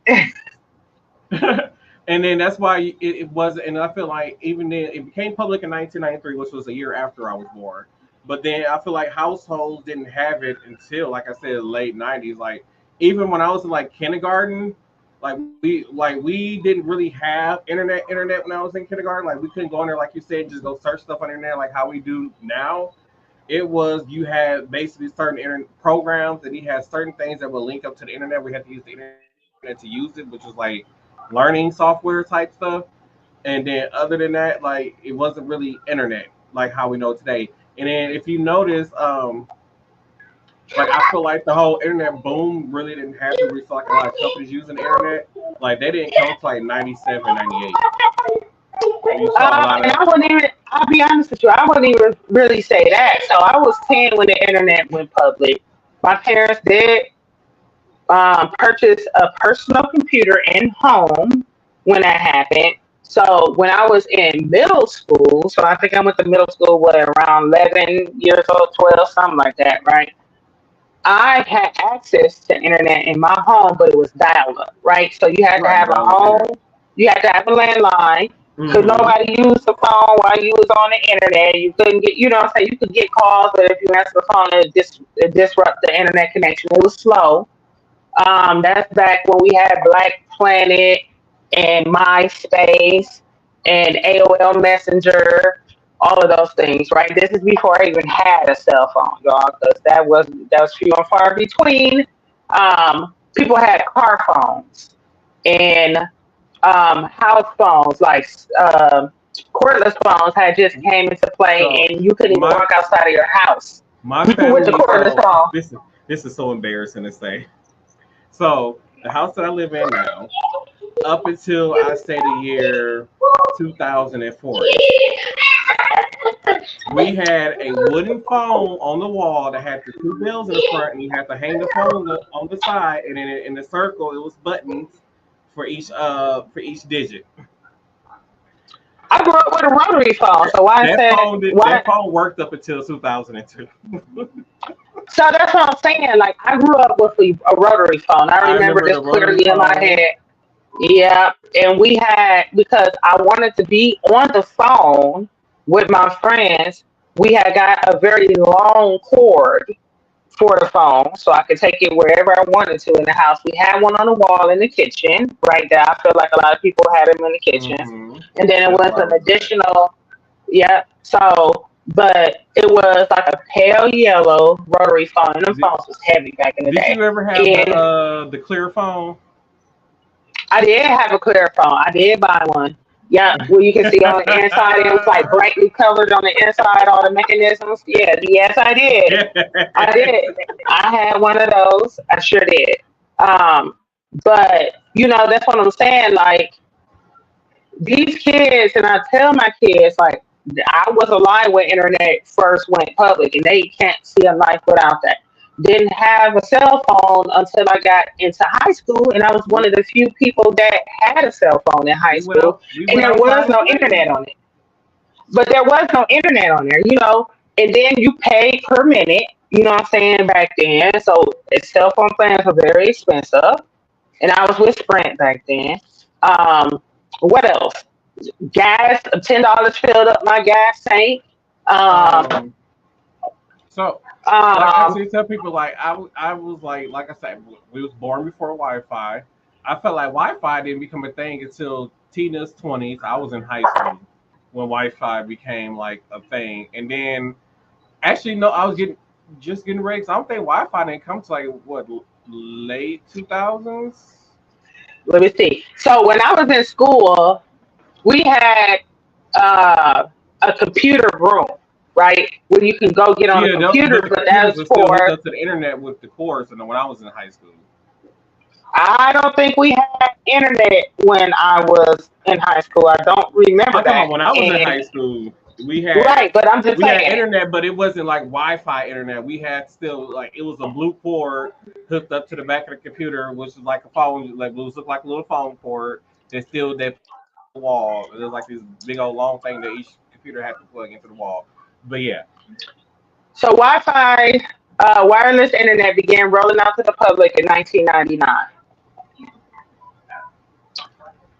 S1: And then that's why it was, and I feel like even then it became public in 1993, which was a year after I was born. But then I feel like households didn't have it until, like I said, late '90s. Like even when I was in like kindergarten, we didn't really have internet when I was in kindergarten. Like we couldn't go in there like you said, and just go search stuff on the internet like how we do now. It was you had basically certain internet programs, and you had certain things that would link up to the internet. We had to use the internet to use it, which was like learning software type stuff. And then other than that, like it wasn't really internet like how we know today. And then if you notice, Like I feel like the whole internet boom really didn't happen. We saw like a lot of companies using the internet. Like they didn't come to like 97, 98. You saw a lot
S2: And
S1: of
S2: I wouldn't even, I'll be honest with you, I wouldn't even really say that. So I was 10 when the internet went public. My parents did purchase a personal computer in home when that happened. So when I was in middle school, so I think I went to middle school, what, around 11 years old, 12, something like that, right? I had access to internet in my home, but it was dial up, right? So you had to
S1: right,
S2: have a
S1: that was
S2: home, you had to have a landline. Could
S1: Mm-hmm.
S2: nobody use the phone while you was on the internet? You couldn't get, you know what I'm saying? You could get calls, but if you answer the phone, it disrupt the internet connection. It was slow. That's back when we had Black Planet and MySpace and AOL Messenger, all of those things, right? This is before I even had a cell phone, y'all, because that was few and far between. People had car phones and house phones, like cordless phones, had just came into play,
S1: So
S2: and you couldn't even
S1: my
S2: walk outside of your house
S1: my
S2: with the
S1: family.
S2: cordless
S1: So
S2: phone.
S1: this is so embarrassing to say. So the house that I live in now, up until I say the year 2004ish, we had a wooden phone on the wall that had the two bells in the front, and you had to hang the phone on the side, and then in the circle it was buttons for each digit.
S2: I grew up with a rotary phone, so why I
S1: That
S2: said
S1: phone
S2: why?
S1: that phone worked up until 2002.
S2: So that's what I'm saying. Like I grew up with a rotary phone. I
S1: I
S2: remember
S1: remember
S2: this
S1: the rotary
S2: clearly in my
S1: phone.
S2: head. Yeah, and we had, because I wanted to be on the phone with my friends. We had got a very long cord for the phone, so I could take it wherever I wanted to in the house. We had one on the wall in the kitchen, right there. I feel like a lot of people had them in the kitchens,
S1: Hmm.
S2: and then it
S1: That's
S2: was
S1: where I
S2: an
S1: was at.
S2: additional. Yeah. So, but it was like a pale yellow rotary phone, and them
S1: Did,
S2: phones was heavy back in the
S1: did
S2: day.
S1: you ever have
S2: And
S1: the clear phone?
S2: I did have a clear phone. I did buy one. Yeah, where you can see on the inside, it was like brightly colored on the inside, all the mechanisms. Yeah, yes, I did. I did. I had one of those. I sure did. Um, but that's what I'm saying. Like these kids, and I tell my kids, like I was alive when internet first went public, and they can't see a life without that. Didn't have a cell phone until I got into high school, and I was one of the few people that had a cell phone in high school,
S1: We
S2: and
S1: went
S2: there was
S1: outside and
S2: no
S1: played.
S2: internet on it. But there was no internet on there, and then you pay per minute. You know what I'm saying, back then. So cell phone plans were very expensive, and I was with Sprint back then. What else? Gas, $10 filled up my gas tank. Um,
S1: Um, so like I
S2: um,
S1: actually tell people, like I was like I said, we was born before Wi-Fi. I felt like Wi-Fi didn't become a thing until Tina's 20s. I was in high school when Wi-Fi became like a thing, and then actually no, I was getting ready. 'Cause I don't think Wi-Fi didn't come to like what, late 2000s.
S2: Let me see. So when I was in school, we had uh, a computer room, right, where you can go get on a
S1: Yeah,
S2: computer,
S1: but the
S2: but that
S1: computers
S2: was
S1: were still hooked
S2: for.
S1: up to the internet with the cords, and when I was in high school.
S2: I don't think we had internet when I was in high school. I don't remember
S1: I'm talking about
S2: that.
S1: when I was in
S2: And
S1: high school. We had
S2: right, but I'm just
S1: we had
S2: saying.
S1: internet, but it wasn't like Wi-Fi internet. We had still like it was a blue cord hooked up to the back of the computer, which was like a phone, like it was looked like a little phone cord. That wall. It was like this big old long thing that each computer had to plug into the wall. But yeah,
S2: So Wi-Fi, wireless internet began rolling out to the public in 1999.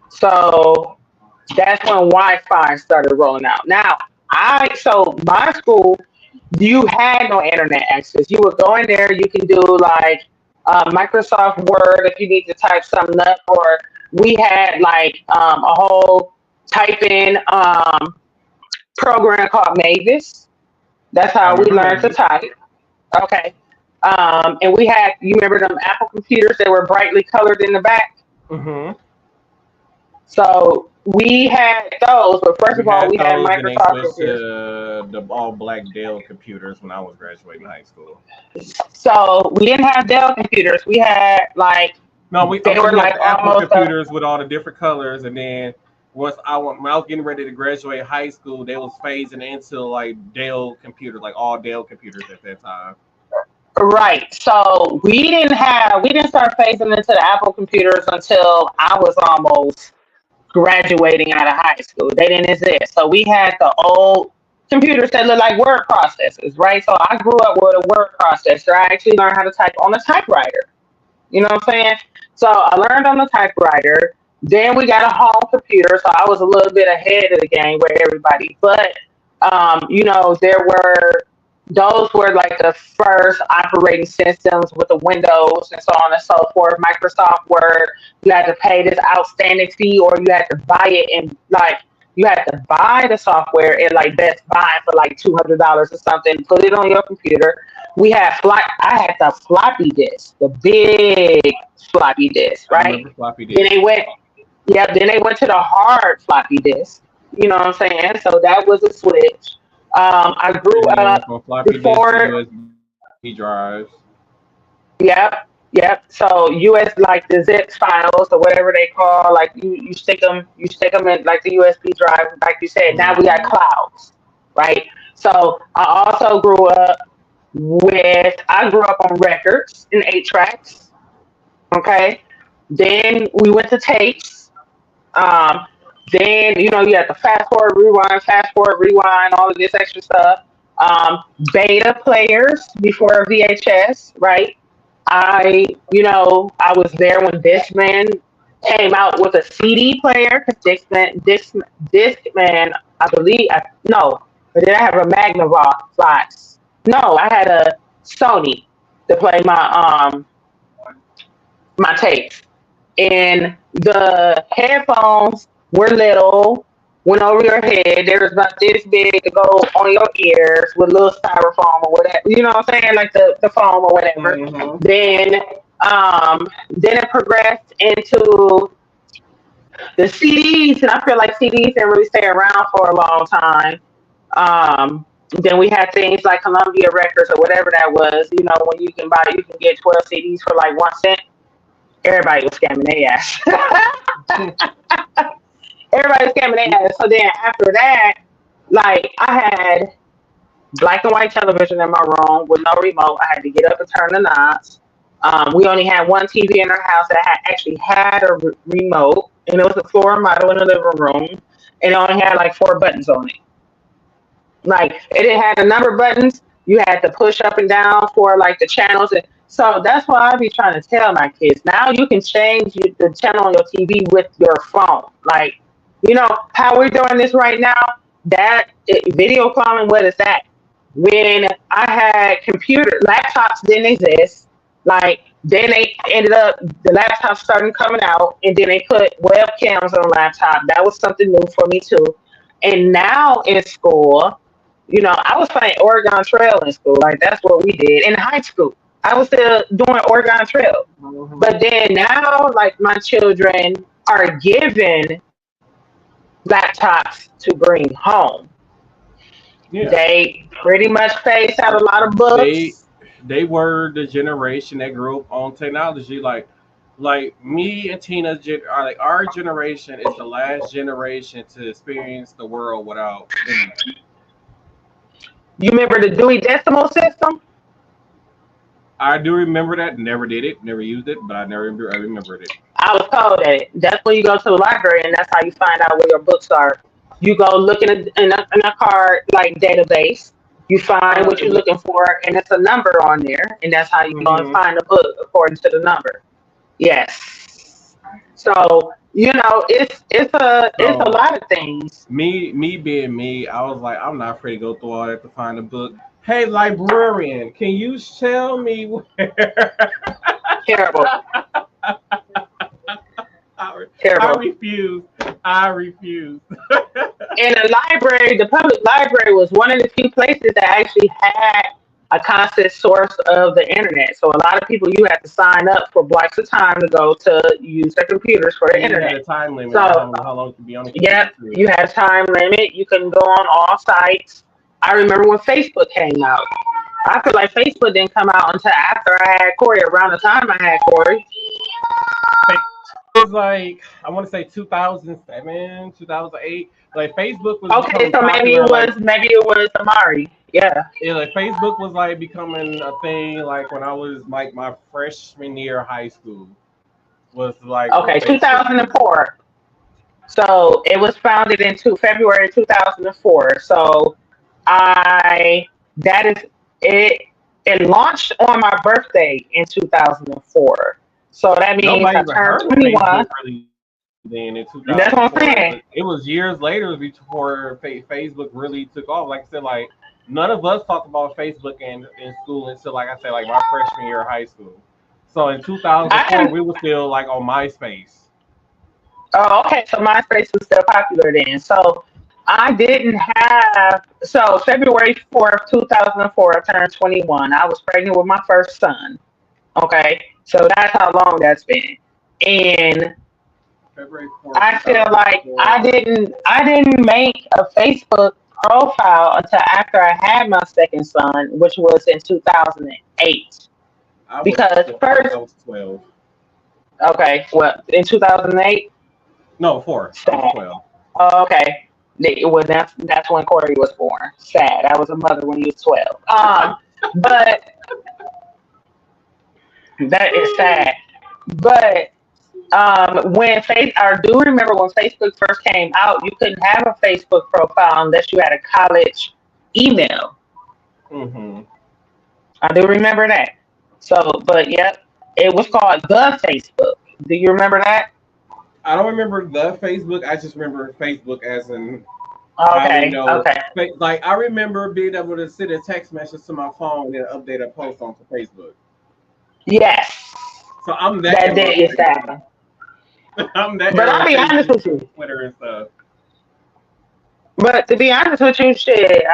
S2: So that's when Wi-Fi started rolling out. Now, so my school, you had no internet access. You would go in there, you can do like Microsoft Word if you need to type something up, or we had like a whole type in program called Mavis. That's
S1: I
S2: how we
S1: remember
S2: learned to
S1: Mavis.
S2: type. Okay. And we you remember them Apple computers that were brightly colored in the back?
S1: Hmm.
S2: So we had those, but first
S1: We
S2: of all,
S1: had
S2: we had
S1: those, and they
S2: Microsoft
S1: switched
S2: computers.
S1: to the all black Dell computers when I was graduating high school.
S2: So we didn't have Dell computers. We had like
S1: No,
S2: they
S1: I'm saying
S2: were
S1: we had
S2: like
S1: the Apple
S2: almost
S1: computers with all the different colors, and then when I was getting ready to graduate high school, they was phasing into like Dell computers, like all Dell computers at that time.
S2: right. So we didn't start phasing into the Apple computers until I was almost graduating out of high school. They didn't exist. So we had the old computers that look like word processors, right? So I grew up with a word processor. I actually learned how to type on a typewriter. You know what I'm saying? So I learned on the typewriter. Then we got a home computer, so I was a little bit ahead of the game with everybody. But there were those were like the first operating systems with the Windows and so on and so forth. Microsoft Word, you had to pay this outstanding fee, or you had to buy it in like you had to buy the software at like Best Buy for like $200 or something. Put it on your computer. I had the floppy disk, the big floppy disk,
S1: I
S2: right?
S1: remember floppy
S2: Then
S1: disk.
S2: they went, yeah. Then they went to the hard floppy disk. You know what I'm saying? So that was a switch. I grew
S1: And then
S2: up
S1: went from floppy disk to
S2: before.
S1: USB drives.
S2: Yep, yep. So US like the zip files or whatever they call, like you stick them in like the USB drive. Like you said, now we got
S1: Hmm.
S2: clouds, right? So I grew up on records and 8 tracks. Okay, then we went to tapes. Um, then you had to fast forward, rewind, all of this extra stuff. Um, Beta players before VHS, right? I was there when Discman came out with a CD player because Discman, I believe, no, but then I have a Magnavox. No, I had a Sony to play my tapes, and the headphones were little, went over your head. They was about this big to go on your ears with little styrofoam or whatever. You know what I'm saying? Like the foam or whatever.
S1: Hmm.
S2: Then then it progressed into the CDs, and I feel like CDs didn't really stay around for a long time. Then we had things like Columbia Records or whatever that was. When you can get 12 CDs for like 1 cent. Everybody was scamming their ass. Everybody was scamming their ass. So then after that, like I had black and white television in my room with no remote. I had to get up and turn the knobs. We only had one TV in our house that actually had a remote, and it was a floor model in the living room, and it only had like 4 buttons on it. Like it didn't have the number buttons. You had to push up and down for like the channels. And so that's why I be trying to tell my kids. Now you can change the channel on your TV with your phone. Like, how we're doing this right now, video calling, what is that? When I had laptops didn't exist. Like then they ended up the laptops started coming out, and then they put webcams on laptop. That was something new for me too. And now in school, I was playing Oregon Trail in school. Like that's what we did in high school. I was still doing Oregon Trail.
S1: Hmm.
S2: But then now, like my children are given laptops to bring home.
S1: Yeah,
S2: They pretty much phased out a lot of
S1: they
S2: books.
S1: they were the generation that grew up on technology. Like me and Tina are like our generation is the last generation to experience the world without internet.
S2: You remember the Dewey Decimal System?
S1: I do remember that. Never did it. Never used it. But I remembered it.
S2: I was told that that's when you go to the library, and that's how you find out where your books are. You go look in a card like database. You find what
S1: It
S2: you're
S1: was.
S2: looking for, and it's a number on there, and that's how you go and
S1: Hmm.
S2: find the book according to the number. Yes. So it's a
S1: So
S2: lot of things.
S1: me being me, I was like, I'm not afraid to go through all that to find a book. Hey, librarian, can you tell me where?
S2: Terrible,
S1: I
S2: terrible.
S1: refuse. I refuse.
S2: And the public library was one of the few places that actually had a constant source of the internet. So a lot of people, you have to sign up for blocks of time to go to use their computers for the
S1: And you had
S2: internet.
S1: a time limit on
S2: So,
S1: how long you could be on the computer
S2: yep,
S1: too.
S2: you had a time limit. You couldn't go on all sites. I remember when Facebook came out. I feel like Facebook didn't come out until after I had Corey, around the time I had Corey.
S1: It was like I want to say 2007, 2008. Like Facebook was
S2: Okay,
S1: becoming
S2: so
S1: popular. Like
S2: maybe it was Amari. Yeah.
S1: yeah, like Facebook was like becoming a thing. Like when I was like my freshman year of high school was like when
S2: Okay,
S1: Facebook.
S2: 2004. So it was founded in February 2004. So I that is it. It launched on my birthday in 2004. So that means
S1: Nobody
S2: I
S1: even
S2: turned
S1: heard of
S2: 21.
S1: Facebook really then in
S2: That's what I'm
S1: 2004.
S2: saying.
S1: It was years later before Facebook really took off. Like I said, like none of us talked about Facebook in school until like I said, like my freshman year of high school. So in
S2: I
S1: 2004,
S2: can.
S1: we were still like on MySpace.
S2: Oh, okay. So MySpace was still popular then. So I didn't have. So February 4th, 2004, I turned 21. I was pregnant with my first son. Okay. So that's how long that's been. And
S1: February 4th,
S2: I feel like
S1: 2004.
S2: I didn't make a Facebook profile until after I had my second son, which was in 2008.
S1: I was
S2: Because
S1: 12. I
S2: first,
S1: was 12.
S2: okay, well, in 2008,
S1: No, 4. I was 12.
S2: oh, okay. Well, that's when Corey was born. Sad. I was a mother when he was 12. But that is sad. But when I do remember when Facebook first came out, you couldn't have a Facebook profile unless you had a college email.
S1: Mm-hmm.
S2: I do remember that. So, but yep, it was called the Facebook. Do you remember that?
S1: I don't remember the Facebook. I just remember Facebook as in how we
S2: Okay,
S1: know.
S2: okay.
S1: Like I remember being able to send a text message to my phone and update a post onto Facebook.
S2: Yes,
S1: So I'm that
S2: that
S1: era
S2: did
S1: of
S2: is
S1: Facebook.
S2: that.
S1: I'm that
S2: But
S1: era
S2: I'll
S1: of
S2: be honest
S1: Facebook,
S2: with you.
S1: Twitter and stuff.
S2: But to be honest with you, shit,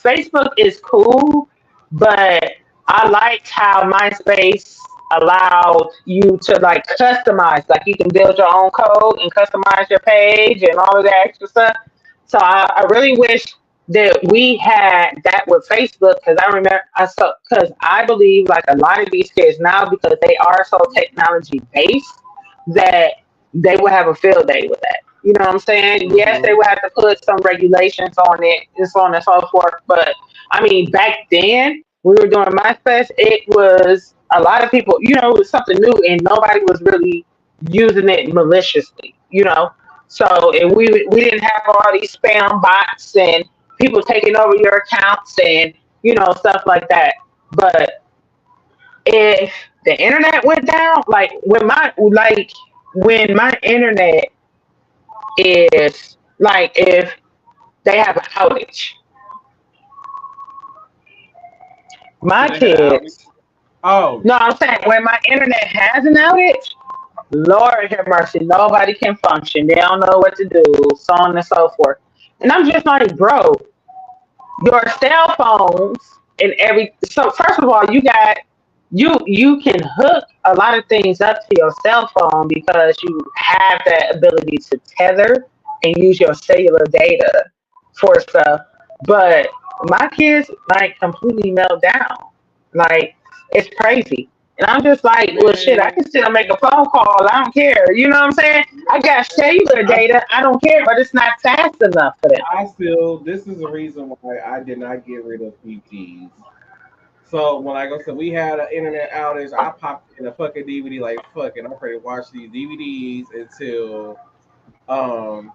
S2: Facebook is cool, but I liked how MySpace allowed you to like customize, like you can build your own code and customize your page and all of that extra stuff. So I really wish that we had that with Facebook because I remember because I believe like a lot of these kids now because they are so technology based that they would have a field day with that. You know what I'm saying? Yes, they
S1: Mm-hmm.
S2: would have to put some regulations on it and so on and so forth. But I mean, back then we were doing MySpace. It was a lot of people. You know, it was something new, and nobody was really using it maliciously. You know, so and we didn't have all these spam bots and people taking over your accounts and stuff like that. But if the internet went down, when my internet is like if they have an outage, my
S1: Did they have an outage?
S2: kids.
S1: Oh,
S2: No, I'm saying when my internet has an outage, Lord have mercy, nobody can function. They don't know what to do, so on and so forth. And I'm just like, bro, your cell phones and every so first of all you can hook a lot of things up to your cell phone because you have that ability to tether and use your cellular data for stuff, but my kids like completely melt down, like it's crazy. And I'm just like, well, shit, I
S1: man.
S2: can still make a phone call. I don't care. You know what I'm saying? I got cellular
S1: I
S2: data. I don't care, but it's not fast enough for them.
S1: I still. This is the reason why I did not get rid of PTs. So when I go, so we had an internet outage. I popped in a fucking DVD. Like fucking, I'm ready to watch these DVDs until um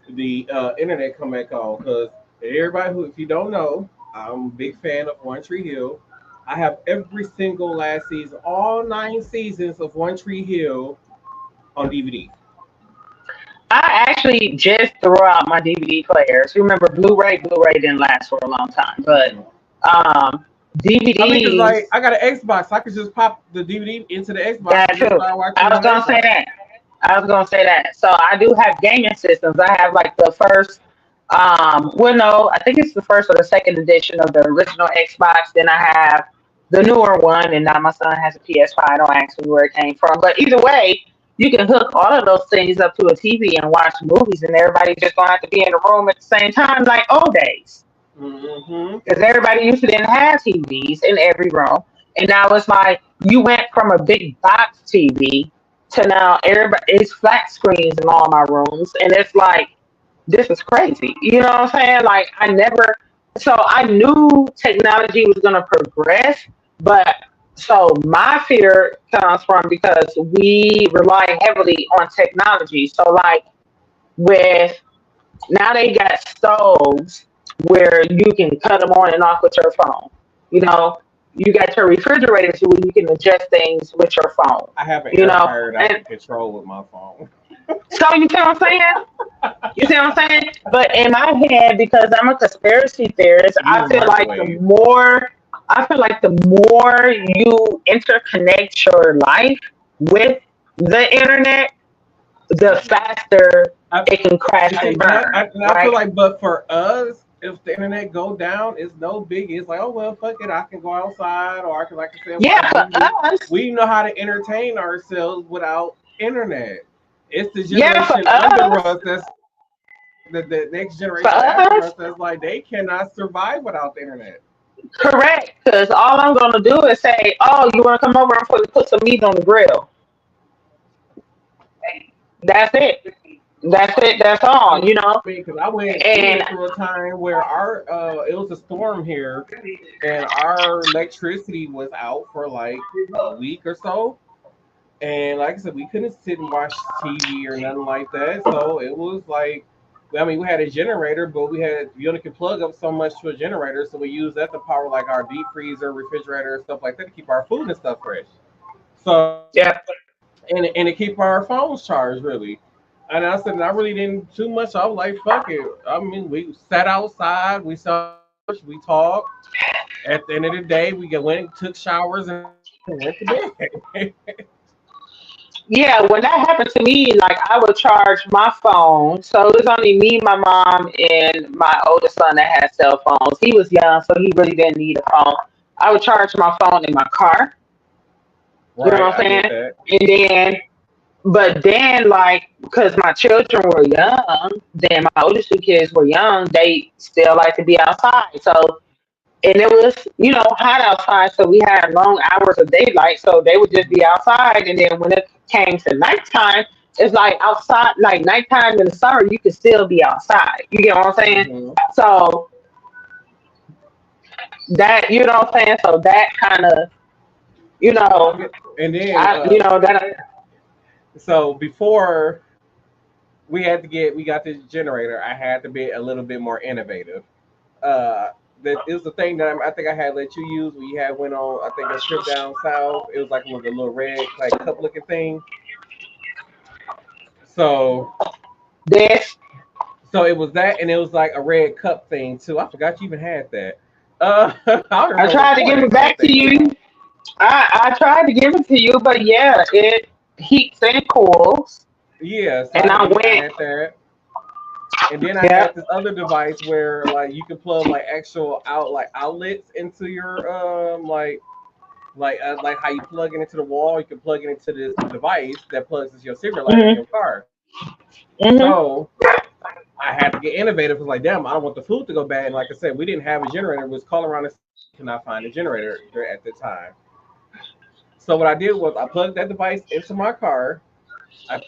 S1: the internet come back on. Because everybody who, if you don't know, I'm a big fan of One Tree Hill. I have every single last season, all 9 seasons of One Tree Hill on DVD.
S2: I actually just threw out my DVD players. Remember, Blu-ray didn't last for a long time, but
S1: Mhm.
S2: um,
S1: I mean, cause
S2: DVDs.
S1: like I got an Xbox, I could just pop the DVD into the Xbox
S2: That
S1: and just
S2: too.
S1: start watching
S2: I
S1: it
S2: was
S1: on
S2: gonna say
S1: Xbox.
S2: that. I was gonna say that. So I do have gaming systems. I have like the first Well, no, I think it's the first or the second edition of the original Xbox. Then I have the newer one, and now my son has a PS5. Don't ask me where it came from, but either way, you can hook all of those things up to a TV and watch movies, and everybody just gonna have to be in the room at the same time, like old days.
S1: Mm-hmm.
S2: Because everybody used to didn't have TVs in every room, and now it's like you went from a big box TV to now everybody it's flat screens in all my rooms, and it's like this is crazy. You know what I'm saying? Like I never, so I knew technology was gonna progress, but so my fear comes from because we rely heavily on technology. So like with now they got stoves where you can cut them on and off with your phone. You know, you got your refrigerators where you can adjust things with your phone.
S1: I have an
S2: You
S1: air
S2: know,
S1: fryer that I can
S2: and
S1: control with my phone.
S2: so you see what I'm saying? You see what I'm saying? But in my head, because I'm a conspiracy theorist,
S1: You use a microwave.
S2: I feel like the more you interconnect your life with the internet, the faster
S1: I,
S2: it can crash
S1: see,
S2: and
S1: and
S2: burn,
S1: I feel
S2: right?
S1: like, but for us, if the internet go down, it's no biggie. It's like, oh well, fuck it. I can go outside, or I can, like I said, watch
S2: Yeah, for
S1: movies.
S2: us,
S1: We know how to entertain ourselves without internet. It's the
S2: yeah, for
S1: generation under
S2: us,
S1: us that's the next
S2: for
S1: generation after
S2: us,
S1: us that's like they cannot survive without the internet.
S2: correct. Because all I'm gonna do is say, "Oh, you want to come over and put some meat on the grill?" That's it. That's it. That's
S1: I
S2: all. You know,
S1: mean, because we
S2: and
S1: went through a time where our it was a storm here, and our electricity was out for like a week or so. And like I said, we couldn't sit and watch TV or nothing like that. So it was like, I mean, we had a generator, but we only could plug up so much to a generator. So we used that to power like our deep freezer, refrigerator, and stuff like that to keep our food and stuff fresh. So,
S2: yeah,
S1: and to keep our phones charged, really. And I said, and I really didn't too much. I was like, fuck it. I mean, we sat outside, we saw, we talked. At the end of the day, went, took showers, and went to bed.
S2: yeah. When that happened to me, like I would charge my phone. So it was only me, my mom, and my oldest son that had cell phones. He was young, so he really didn't need a phone. I would charge my phone in my car. You know
S1: Right,
S2: what
S1: I
S2: I'm
S1: get
S2: saying?
S1: that.
S2: And then, but then, like, because my children were young, then my oldest two kids were young, they still like to be outside. So, and it was, hot outside. So we had long hours of daylight. So they would just be outside. And then when it came to nighttime, it's like outside, like nighttime in the summer, you could still be outside. You get what I'm saying?
S1: Hmm.
S2: So that, you know what I'm saying? So that kind of, you know,
S1: And then,
S2: that,
S1: so before we got this generator, I had to be a little bit more innovative. Uh, that is the thing that I think I had let you use when you had went on, I think a trip down south. It was like one of the little red like cup looking thing. So
S2: this.
S1: so it was that, and it was like a red cup thing too. I forgot you even had that. I don't
S2: I
S1: know what
S2: tried to
S1: for
S2: give
S1: that
S2: it
S1: damn
S2: back to
S1: thing.
S2: you. I tried to give it to you, but yeah, it heats and cools.
S1: Yeah, so
S2: And I
S1: I
S2: went,
S1: had that. And then I
S2: yep.
S1: had this other device where like you can plug like actual outlets into your like how you plug it into the wall. You can plug it into this device that plugs into your cigarette lighter in
S2: Hmm.
S1: your car.
S2: Hmm.
S1: So I had to get innovative. Because like, damn, I don't want the food to go bad. And like I said, we didn't have a generator. It was calling around and could not find a generator there at the time. So what I did was I plugged that device into my car. I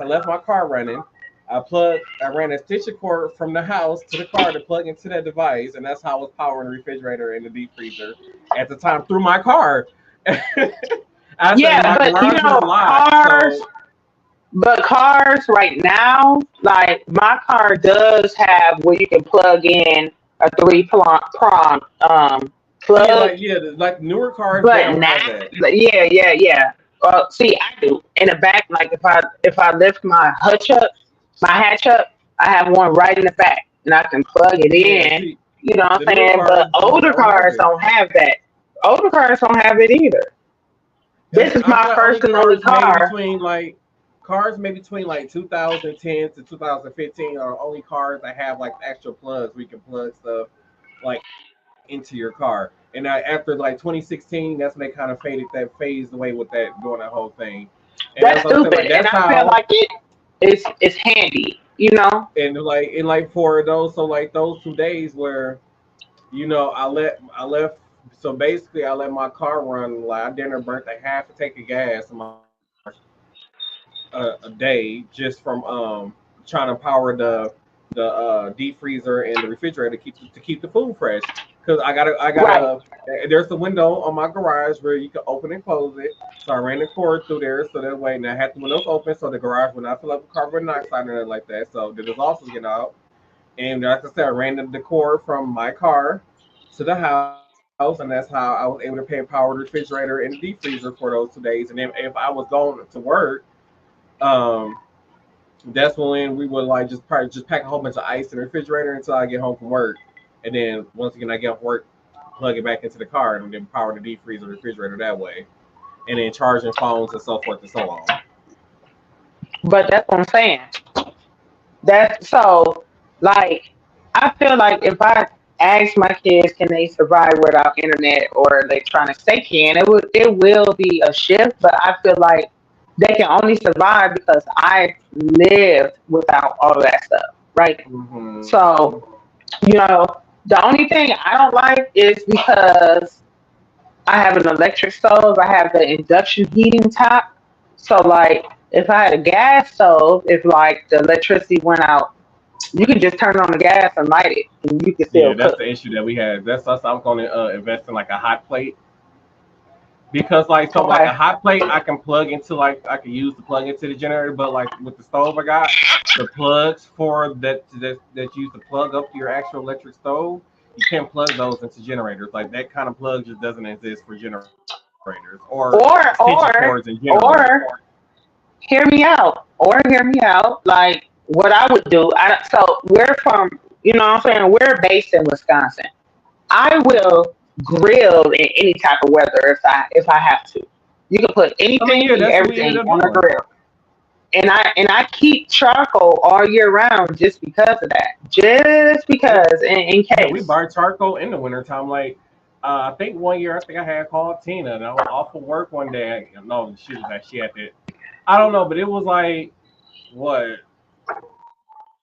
S1: left my car running. I ran a extension cord from the house to the car to plug into that device, and that's how I was powering the refrigerator and the deep freezer at the time through my car. I said
S2: Yeah,
S1: my
S2: but
S1: garage was locked, so
S2: cars right now, like my car does have where you can plug in a prong
S1: yeah,
S2: plug.
S1: like newer cars they
S2: But
S1: don't
S2: now,
S1: have that.
S2: yeah, yeah, yeah. See, I do in the back. Like if I lift my hatch up, I have one right in the back, and I can plug it
S1: Yeah,
S2: in.
S1: see,
S2: You know what
S1: the
S2: I'm
S1: newer
S2: saying? But
S1: cars
S2: older
S1: don't have
S2: cars
S1: it.
S2: don't have that. Older cars don't have it either.
S1: And
S2: This is
S1: I
S2: my
S1: feel like older
S2: first and only
S1: cars made
S2: car.
S1: between like cars made between like 2010 to 2015 are only cars that have like extra plugs where you can plug stuff like into your car. And after like 2016, that's when they kind of phased away with that doing that whole thing. And
S2: That's
S1: that's what I'm saying. Like
S2: stupid, and
S1: that's
S2: I feel
S1: how
S2: like it's handy, you know.
S1: and like for those so like those 2 days where I left. So basically, I let my car run. Like I dinner burnt a half a tank of gas in my a day just from trying to power the deep freezer and the refrigerator to keep the food fresh. Because I got
S2: Right.
S1: a there's a window on my garage where you can open and close it. So I ran the cord through there so that way, and I had the windows open so the garage would not fill up with carbon dioxide or anything like that. So the exhaust was getting out. And like I said, I ran the cord from my car to the house, and that's how I was able to power the refrigerator and the deep freezer for those 2 days. And then if I was going to work, um, that's when we would like just probably just pack a whole bunch of ice in the refrigerator until I get home from work, and then once again I get off work, plug it back into the car, and then power the deep freezer, refrigerator that way, and then charging phones and so forth and so on.
S2: But that's what I'm saying. That's so like I feel like if I ask my kids can they survive without internet or electronics, they can. It will be a shift, but I feel like they can only survive because I lived without all of that stuff. Right.
S1: Hmm.
S2: So, you know, the only thing I don't like is because I have an electric stove. I have the induction heating top. So like if I had a gas stove, if like the electricity went out, you can just turn on the gas and light it and you can
S1: Yeah,
S2: still
S1: that's
S2: cook.
S1: the issue that we had. That's us. I'm going to invest in like a hot plate because like a
S2: Okay.
S1: hot plate I can plug into like I can use to plug into the generator, but like with the stove I got the plugs for that you use to plug up your actual electric stove, you can't plug those into generators. Like that kind of plug just doesn't exist for generators or extension
S2: Or
S1: cords in general.
S2: or hear me out. Or hear me out. Like what I would do. So we're from you know what I'm saying, we're based in Wisconsin. I will grill in any type of weather if I have to. You can put
S1: I mean,
S2: anything
S1: yeah,
S2: and
S1: that's what we ended
S2: everything
S1: up
S2: on a
S1: doing.
S2: grill. And I keep charcoal all year round just because of that. Just because in
S1: Yeah, we
S2: case.
S1: burn charcoal in the wintertime. Like, I think one year, I think I had called Tina, and I was off of work one day. No, she was like, she had to, I don't know, but it was like, what,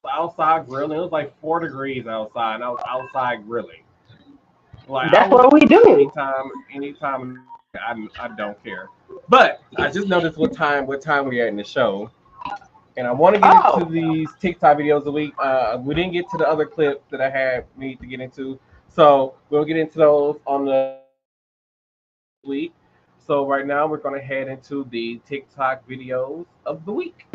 S1: outside grilling. It was like 4 degrees outside, and I was outside grilling. Like, I
S2: That's
S1: will
S2: what we
S1: cook
S2: do.
S1: anytime. I don't care. But I just noticed what time we are in the show. And I want to get into
S2: Oh,
S1: these TikTok videos of the week. We didn't get to the other clip that I had we need to get into, so we'll get into those on the week. So right now we're going to head into the TikTok videos of the week.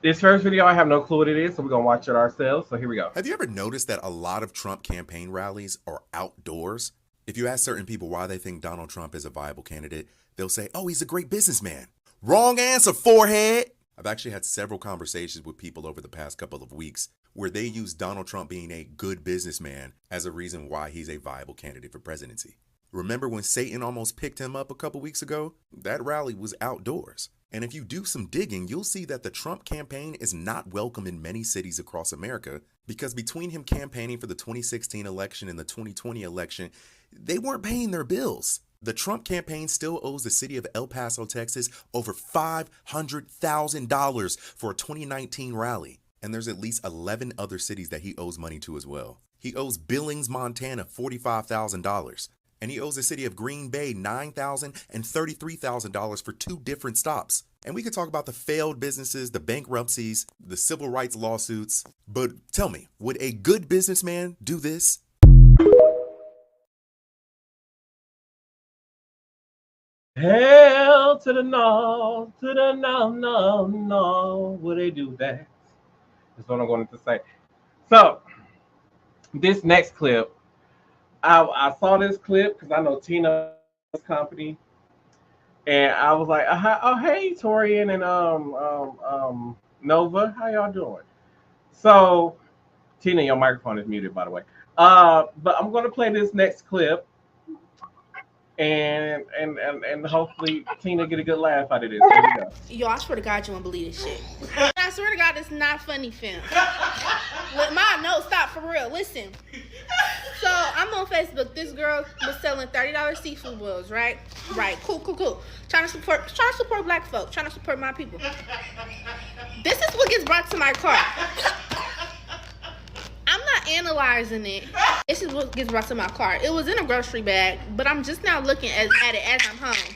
S1: This first video, I have no clue what it is, so we're going to watch it ourselves. So here we go.
S21: Have you ever noticed that a lot of Trump campaign rallies are outdoors? If you ask certain people why they think Donald Trump is a viable candidate, they'll say, oh, he's a great businessman. Wrong answer, forehead. I've actually had several conversations with people over the past couple of weeks where they use Donald Trump being a good businessman as a reason why he's a viable candidate for presidency. Remember when Satan almost picked him up a couple weeks ago? That rally was outdoors. And if you do some digging, you'll see that the Trump campaign is not welcome in many cities across America because between him campaigning for the 2016 election and the 2020 election, they weren't paying their bills. The Trump campaign still owes the city of El Paso, Texas, over $500,000 for a 2019 rally. And there's at least 11 other cities that he owes money to as well. He owes Billings, Montana, $45,000. And he owes the city of Green Bay $9,000 and $33,000 for 2 different stops. And we could talk about the failed businesses, the bankruptcies, the civil rights lawsuits. But tell me, would a good businessman do this?
S1: Hell to the no, to the no, no, no. Would they do that? That's what I'm going to say. So this next clip, I saw this clip because I know Tina's company, and I was like, oh hey Torian and Nova, how y'all doing? So Tina, your microphone is muted by the way. But I'm gonna play this next clip, and hopefully Tina get a good laugh out of this. Here we go.
S7: Yo, I swear to God, you won't believe this shit. I swear to God, it's not funny, fam. No, stop, for real. Listen. So, I'm on Facebook. This girl was selling $30 seafood boils, right? Right. Cool. Trying to support black folk. Trying to support my people. This is what gets brought to my car. I'm not analyzing it. This is what gets brought to my car. It was in a grocery bag, but I'm just now looking at it as I'm home.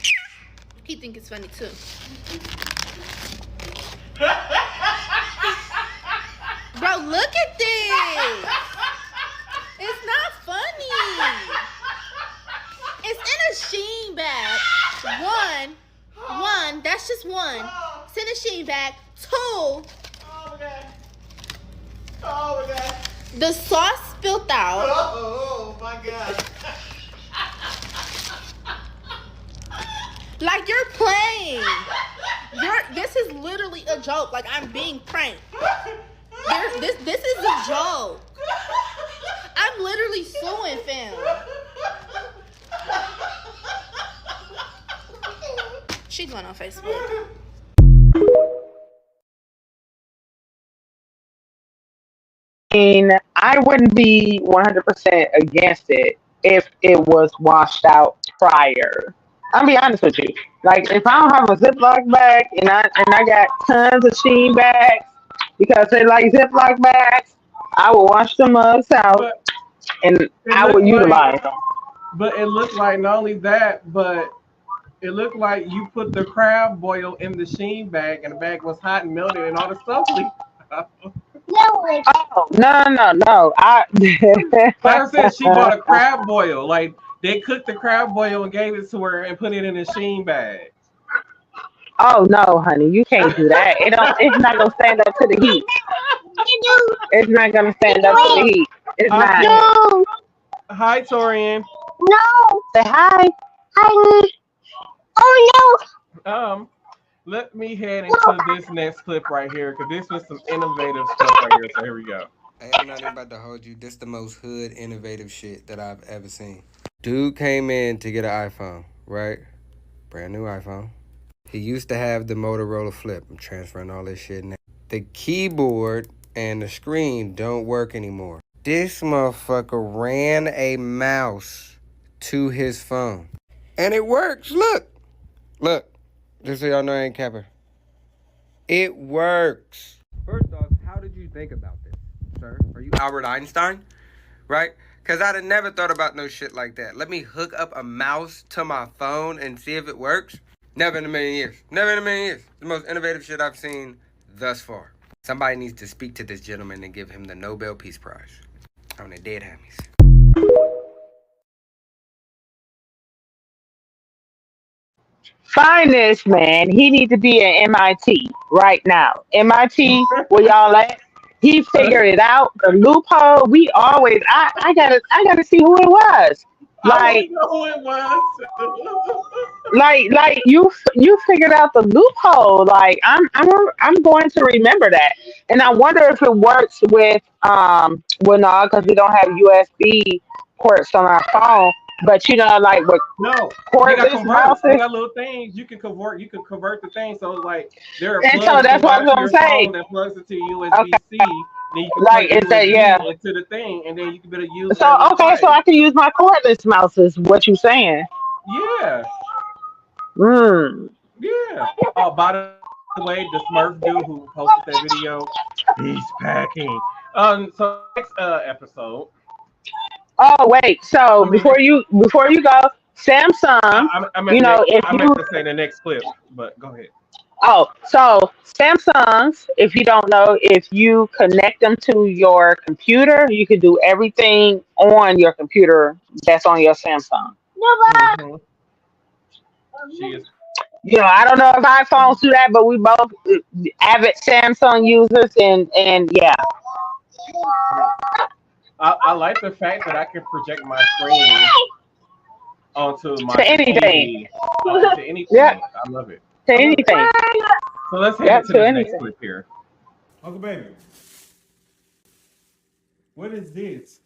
S7: He think it's funny too. Bro, look at this. It's not funny. It's in a Shein bag. One, that's just one. It's in a Shein bag. Two. Oh my God. The sauce spilled out.
S22: Oh my God.
S7: Like you're playing. This is literally a joke. Like I'm being pranked. This is a joke. I'm literally suing, fam. She's going on Facebook.
S2: I wouldn't be 100% against it if it was washed out prior. I'll be honest with you. Like if I don't have a Ziploc bag and I got tons of Sheen bags because they like Ziploc bags, I will wash the mugs out and I would utilize them.
S1: But it looked like not only that, but it looked like you put the crab boil in the Sheen bag and the bag was hot and melted and all the stuff leaked out.
S2: Oh, no.
S1: Sarah said she bought a crab boil. Like they cooked the crab boil and gave it to her and put it in a Sheen bag.
S2: Oh no, honey, you can't do that. It's not gonna stand up to the heat. It's not gonna stand up to the heat. It's not.
S1: No. Hi, Torian.
S2: No. Say hi. Hi. Oh
S1: no. Let me head into this next clip right here because this was some innovative stuff right here. So here we go.
S23: Hey, I'm not even about to hold you. This the most hood innovative shit that I've ever seen. Dude came in to get an iPhone, right? Brand new iPhone. He used to have the Motorola Flip. I'm transferring all this shit now. The keyboard and the screen don't work anymore. This motherfucker ran a mouse to his phone. And it works. Look. Just so y'all know I ain't capping. It works. First off, how did you think about this, sir? Are you Albert Einstein? Right? Because I'd have never thought about no shit like that. Let me hook up a mouse to my phone and see if it works. Never in a million years. Never in a million years. The most innovative shit I've seen thus far. Somebody needs to speak to this gentleman and give him the Nobel Peace Prize. On the dead hammies.
S2: Find this man. He need to be at MIT right now. MIT, where y'all at? He figured it out. The loophole. We always. I gotta see who it was.
S1: I know who it was.
S2: Like you figured out the loophole. Like I'm going to remember that. And I wonder if it works with well, no, because we don't have USB ports on our phone. But like with cordless mouses,
S1: they got little things you can convert. You can convert the thing. So like there are
S2: and
S1: plugs
S2: so that's what I'm saying.
S1: That plugs into USB-C. Then you can
S2: like
S1: plug
S2: it's that
S1: into the thing, and then you can better use.
S2: So so I can use my cordless mouse. Is what you saying?
S1: Yeah. Yeah. Oh, by the way, the Smurf dude who posted that video, he's packing. So next episode.
S2: Oh wait, so before you go, Samsung.
S1: I meant to say the next clip, but go ahead.
S2: Oh, so Samsungs, if you don't know, if you connect them to your computer, you can do everything on your computer that's on your Samsung.
S1: Mm-hmm. She is.
S2: I don't know if iPhones do that, but we both avid Samsung users, and yeah.
S1: I like the fact that I can project my screen onto my
S2: anything.
S1: TV. To anything.
S2: Yeah.
S1: I love it.
S2: To anything.
S1: So let's head into the next clip here.
S24: Uncle Baby, what is this?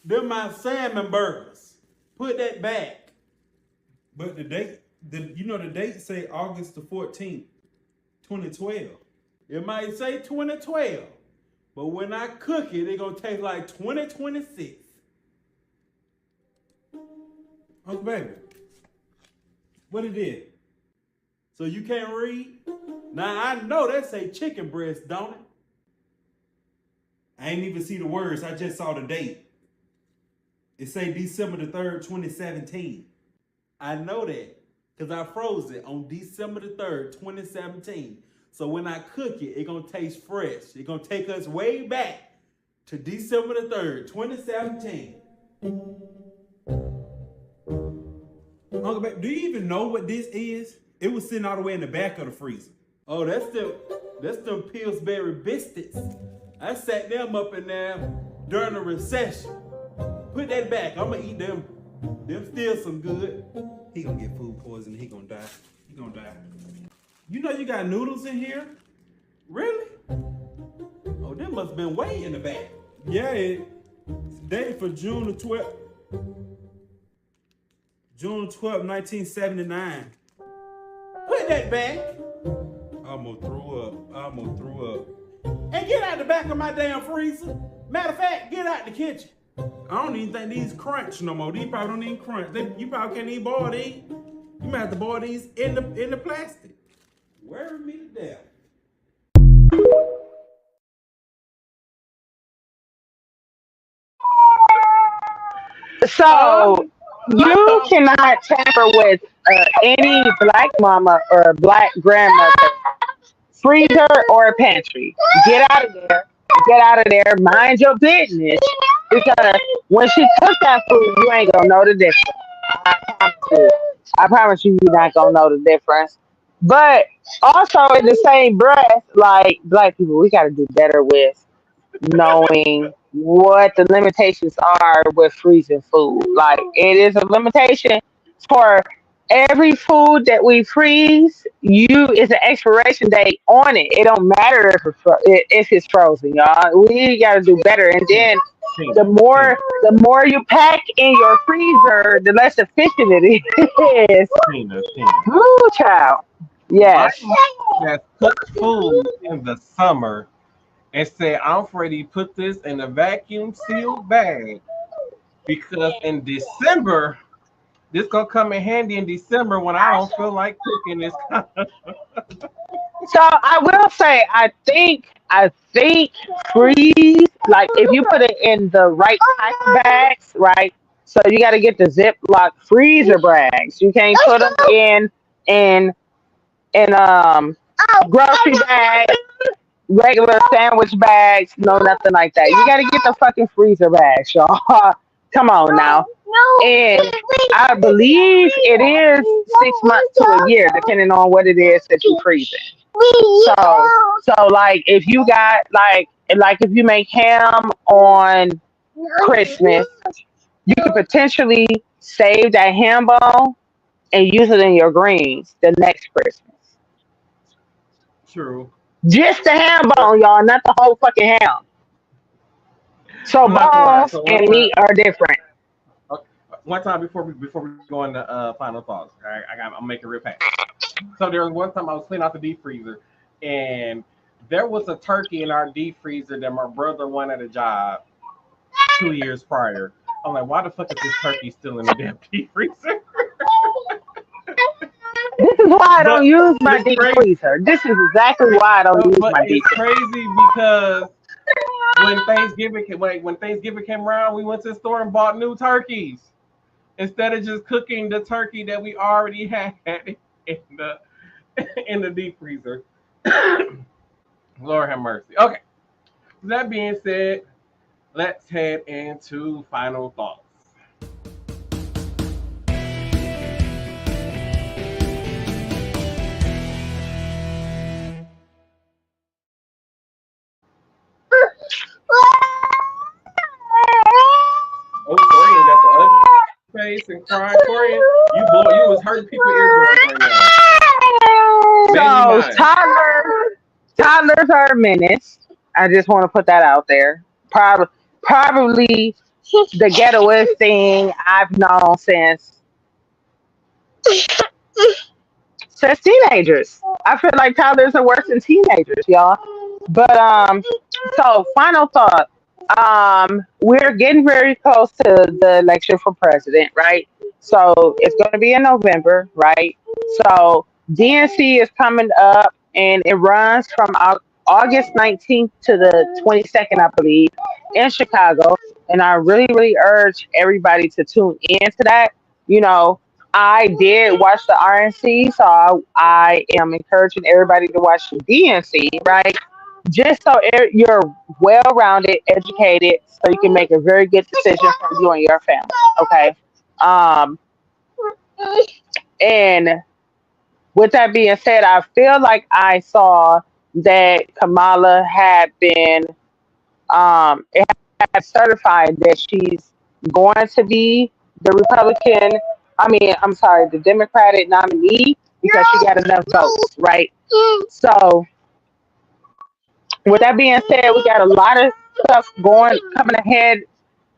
S24: They're my salmon burgers. Put that back.
S3: But the date, the date say August the 14th, 2012. It might say 2012, but when I cook it, gonna taste like 2026. Uncle Baby, what it is? So you can't read? Now I know that say chicken breast, don't it? I ain't even see the words. I just saw the date. It say December the 3rd, 2017. I know that because I froze it on December the 3rd, 2017. So when I cook it, gonna taste fresh. It's gonna take us way back to December the 3rd, 2017. Uncle Baby, do you even know what this is? It was sitting all the way in the back of the freezer. Oh, that's them Pillsbury biscuits. I sat them up in there during the recession. Put that back. I'm gonna eat them. Them still some good. He gonna get food poisoning. He gonna die. He gonna die. You know you got noodles in here? Really? Oh, them must have been way in the back. Yeah, it's dated for June the 12th. June 12th, 1979. Put that back. I almost threw up. And get out the back of my damn freezer. Matter of fact, get out the kitchen. I don't even think these crunch no more. These probably don't even crunch. You probably can't even boil these. You might have to boil these in the plastic. Worry me to death.
S2: So you cannot tamper with any black mama or black grandmother freezer or pantry. Get out of there. Get out of there. Mind your business. Because when she cooks that food, you ain't gonna know the difference. I promise you. I promise you, you're not gonna know the difference. But also in the same breath, like black people, we gotta do better with knowing what the limitations are with freezing food. Like it is a limitation for every food that we freeze. You is an expiration date on it. It don't matter if it's frozen, y'all. We got to do better. And then the more you pack in your freezer, the less efficient it is.
S1: Tina.
S2: Ooh, child.
S1: My
S2: Yes.
S1: mom has cooked food in the summer and said, I'm ready to put this in a vacuum sealed bag because in December, this gonna come in handy in December when I don't feel like cooking this kind of.
S2: So I will say, I think freeze, like if you put it in the right type of bags, right? So you got to get the Ziploc freezer bags. You can't put them in in grocery bags, regular sandwich bags, no nothing like that. You got to get the fucking freezer bags, y'all. Come on now. And I believe it is 6 months to a year, depending on what it is that you freezing. So like if you got like if you make ham on Christmas, you could potentially save that ham bone and use it in your greens the next Christmas.
S1: True.
S2: Just the ham bone, y'all, not the whole fucking ham. So
S1: I'm not gonna lie.
S2: bones
S1: So
S2: and meat are different.
S1: okay, one time before we go into final thoughts, I'm making real fast. So there was one time I was cleaning out the deep freezer, and there was a turkey in our deep freezer that my brother won at a job 2 years prior. I'm like, why the fuck is this turkey still in the damn deep freezer?
S2: This is why I don't
S1: But
S2: use my
S1: it's
S2: deep
S1: crazy.
S2: freezer. This is exactly why I don't use
S1: But
S2: my deep
S1: it's
S2: freezer.
S1: crazy because when Thanksgiving came around, we went to the store and bought new turkeys instead of just cooking the turkey that we already had in the in the deep freezer. Lord have mercy. Okay. That being said, let's head into final thoughts. Oh, Torian got the ugly face and crying. Torian, you was hurting people's eardrums right now. Mainly
S2: So
S1: mine.
S2: toddlers are a menace. I just want to put that out there. Probably the ghettoest thing I've known since Says teenagers. I feel like toddlers are worse than teenagers, y'all. But so final thought. We're getting very close to the election for president, right? So it's going to be in November, right? So DNC is coming up, and it runs from August 19th to the 22nd, I believe, in Chicago. And I really, really urge everybody to tune into that. You know, I did watch the RNC, so I am encouraging everybody to watch the DNC, right? Just so you're well rounded, educated, so you can make a very good decision for you and your family. Okay. Um, and with that being said, I feel like I saw that Kamala had been it had certified that she's going to be the Republican. I mean, I'm sorry, the Democratic nominee because she got enough votes, right? So, with that being said, we got a lot of stuff coming ahead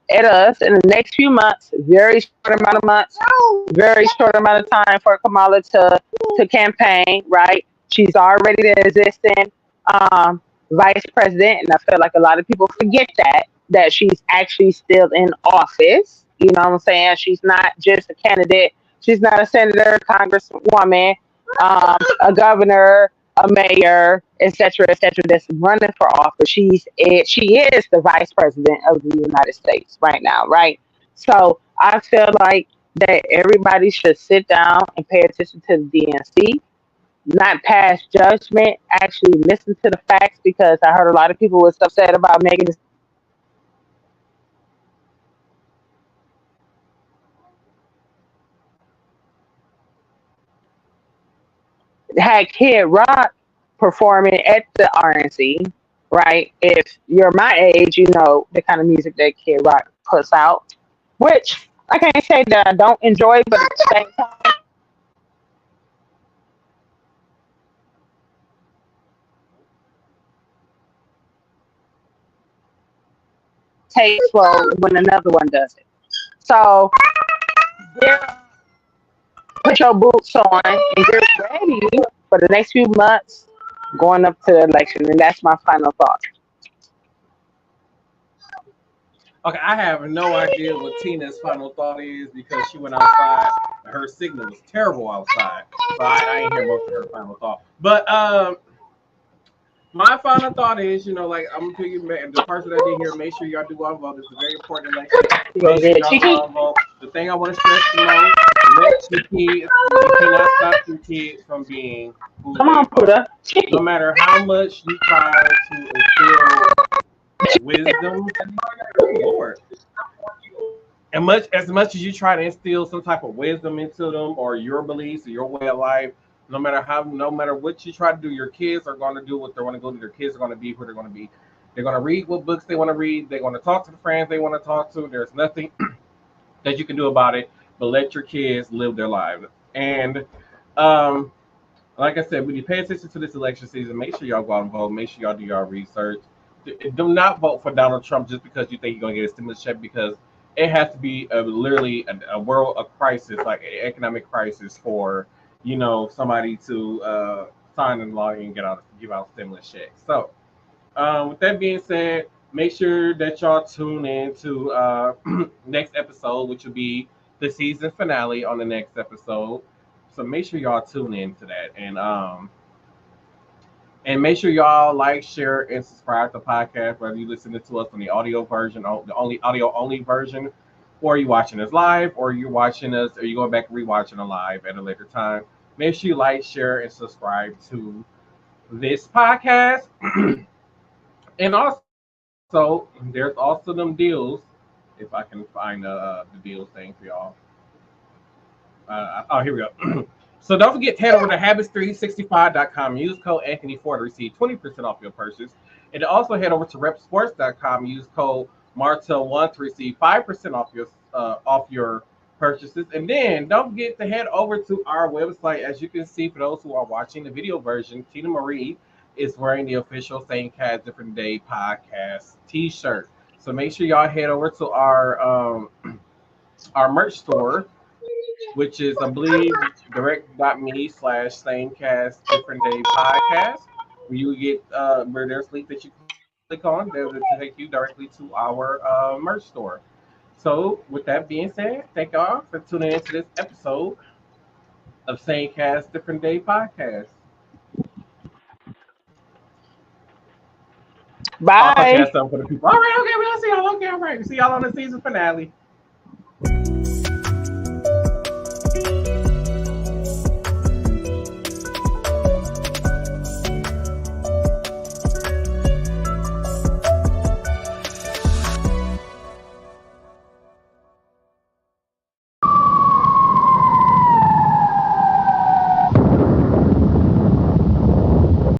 S2: at us in the next few months. Very short amount of months, very short amount of time for Kamala to campaign. Right? She's already the existing vice president, and I feel like a lot of people forget that she's actually still in office. You know what I'm saying? She's not just a candidate. She's not a senator, congresswoman, a governor, a mayor, etc., that's running for office. She is the vice president of the United States right now, right? So I feel like that everybody should sit down and pay attention to the DNC, not pass judgment, actually listen to the facts because I heard a lot of people was upset about making this had Kid Rock performing at the RNC, right? If you're my age, you know the kind of music that Kid Rock puts out, which I can't say that I don't enjoy, but at the same time, tasteful when another one does it. So yeah, put your boots on and get ready for the next few months going up to the election. And that's my final thought.
S1: Okay, I have no idea what Tina's final thought is because she went outside. Her signal was terrible outside, so I ain't hear most of her final thought. But my final thought is, like I'm gonna tell you, the person that did here, make sure y'all do one vote. This is a very important election. Make sure y'all do one vote. The thing I want to stress the most: let the kids. You cannot stop your kids from being who
S2: Come
S1: they
S2: on,
S1: are.
S2: Puda.
S1: No matter how much you try to instill wisdom, Lord. And as much as you try to instill some type of wisdom into them or your beliefs or your way of life, no matter what you try to do, your kids are going to do what they want to go do. Their kids are going to be who they're going to be. They're going to read what books they want to read. They're going to talk to the friends they want to talk to. There's nothing that you can do about it, but let your kids live their lives. And um, like I said, when you pay attention to this election season, make sure y'all go out and vote. Make sure y'all do your research. Do not vote for Donald Trump just because you think you're going to get a stimulus check because it has to be literally a world of crisis, like an economic crisis for somebody to sign in law and give out stimulus checks. So with that being said, make sure that y'all tune in to next episode, which will be the season finale on the next episode. So make sure y'all tune in to that, and make sure y'all like, share, and subscribe to the podcast, whether you listening to us on the audio version, the only audio only version, or you watching us live, or you're watching us, or you going back and rewatching it live at a later time. Make sure you like, share, and subscribe to this podcast. And also, there's also them deals. If I can find the deals thing for y'all. Oh, here we go. So don't forget to head over to habits365.com. Use code Anthony4 to receive 20% off your purchase. And also head over to repsports.com. Use code Martel1 to receive 5% off your purchases. And then don't forget to head over to our website. As you can see, for those who are watching the video version, Tina Marie is wearing the official St. Cat Different Day podcast t-shirt. So make sure y'all head over to our merch store which is, I believe, direct.me/samecast different day podcast, where you get where there's a link that you click on that will take you directly to our merch store. So, with that being said, thank y'all for tuning into this episode of Samecast Different Day podcast. Oh, I thought you had
S2: Bye.
S1: something for the people. All right, okay, we'll see y'all. Okay, all right. See y'all on the season finale.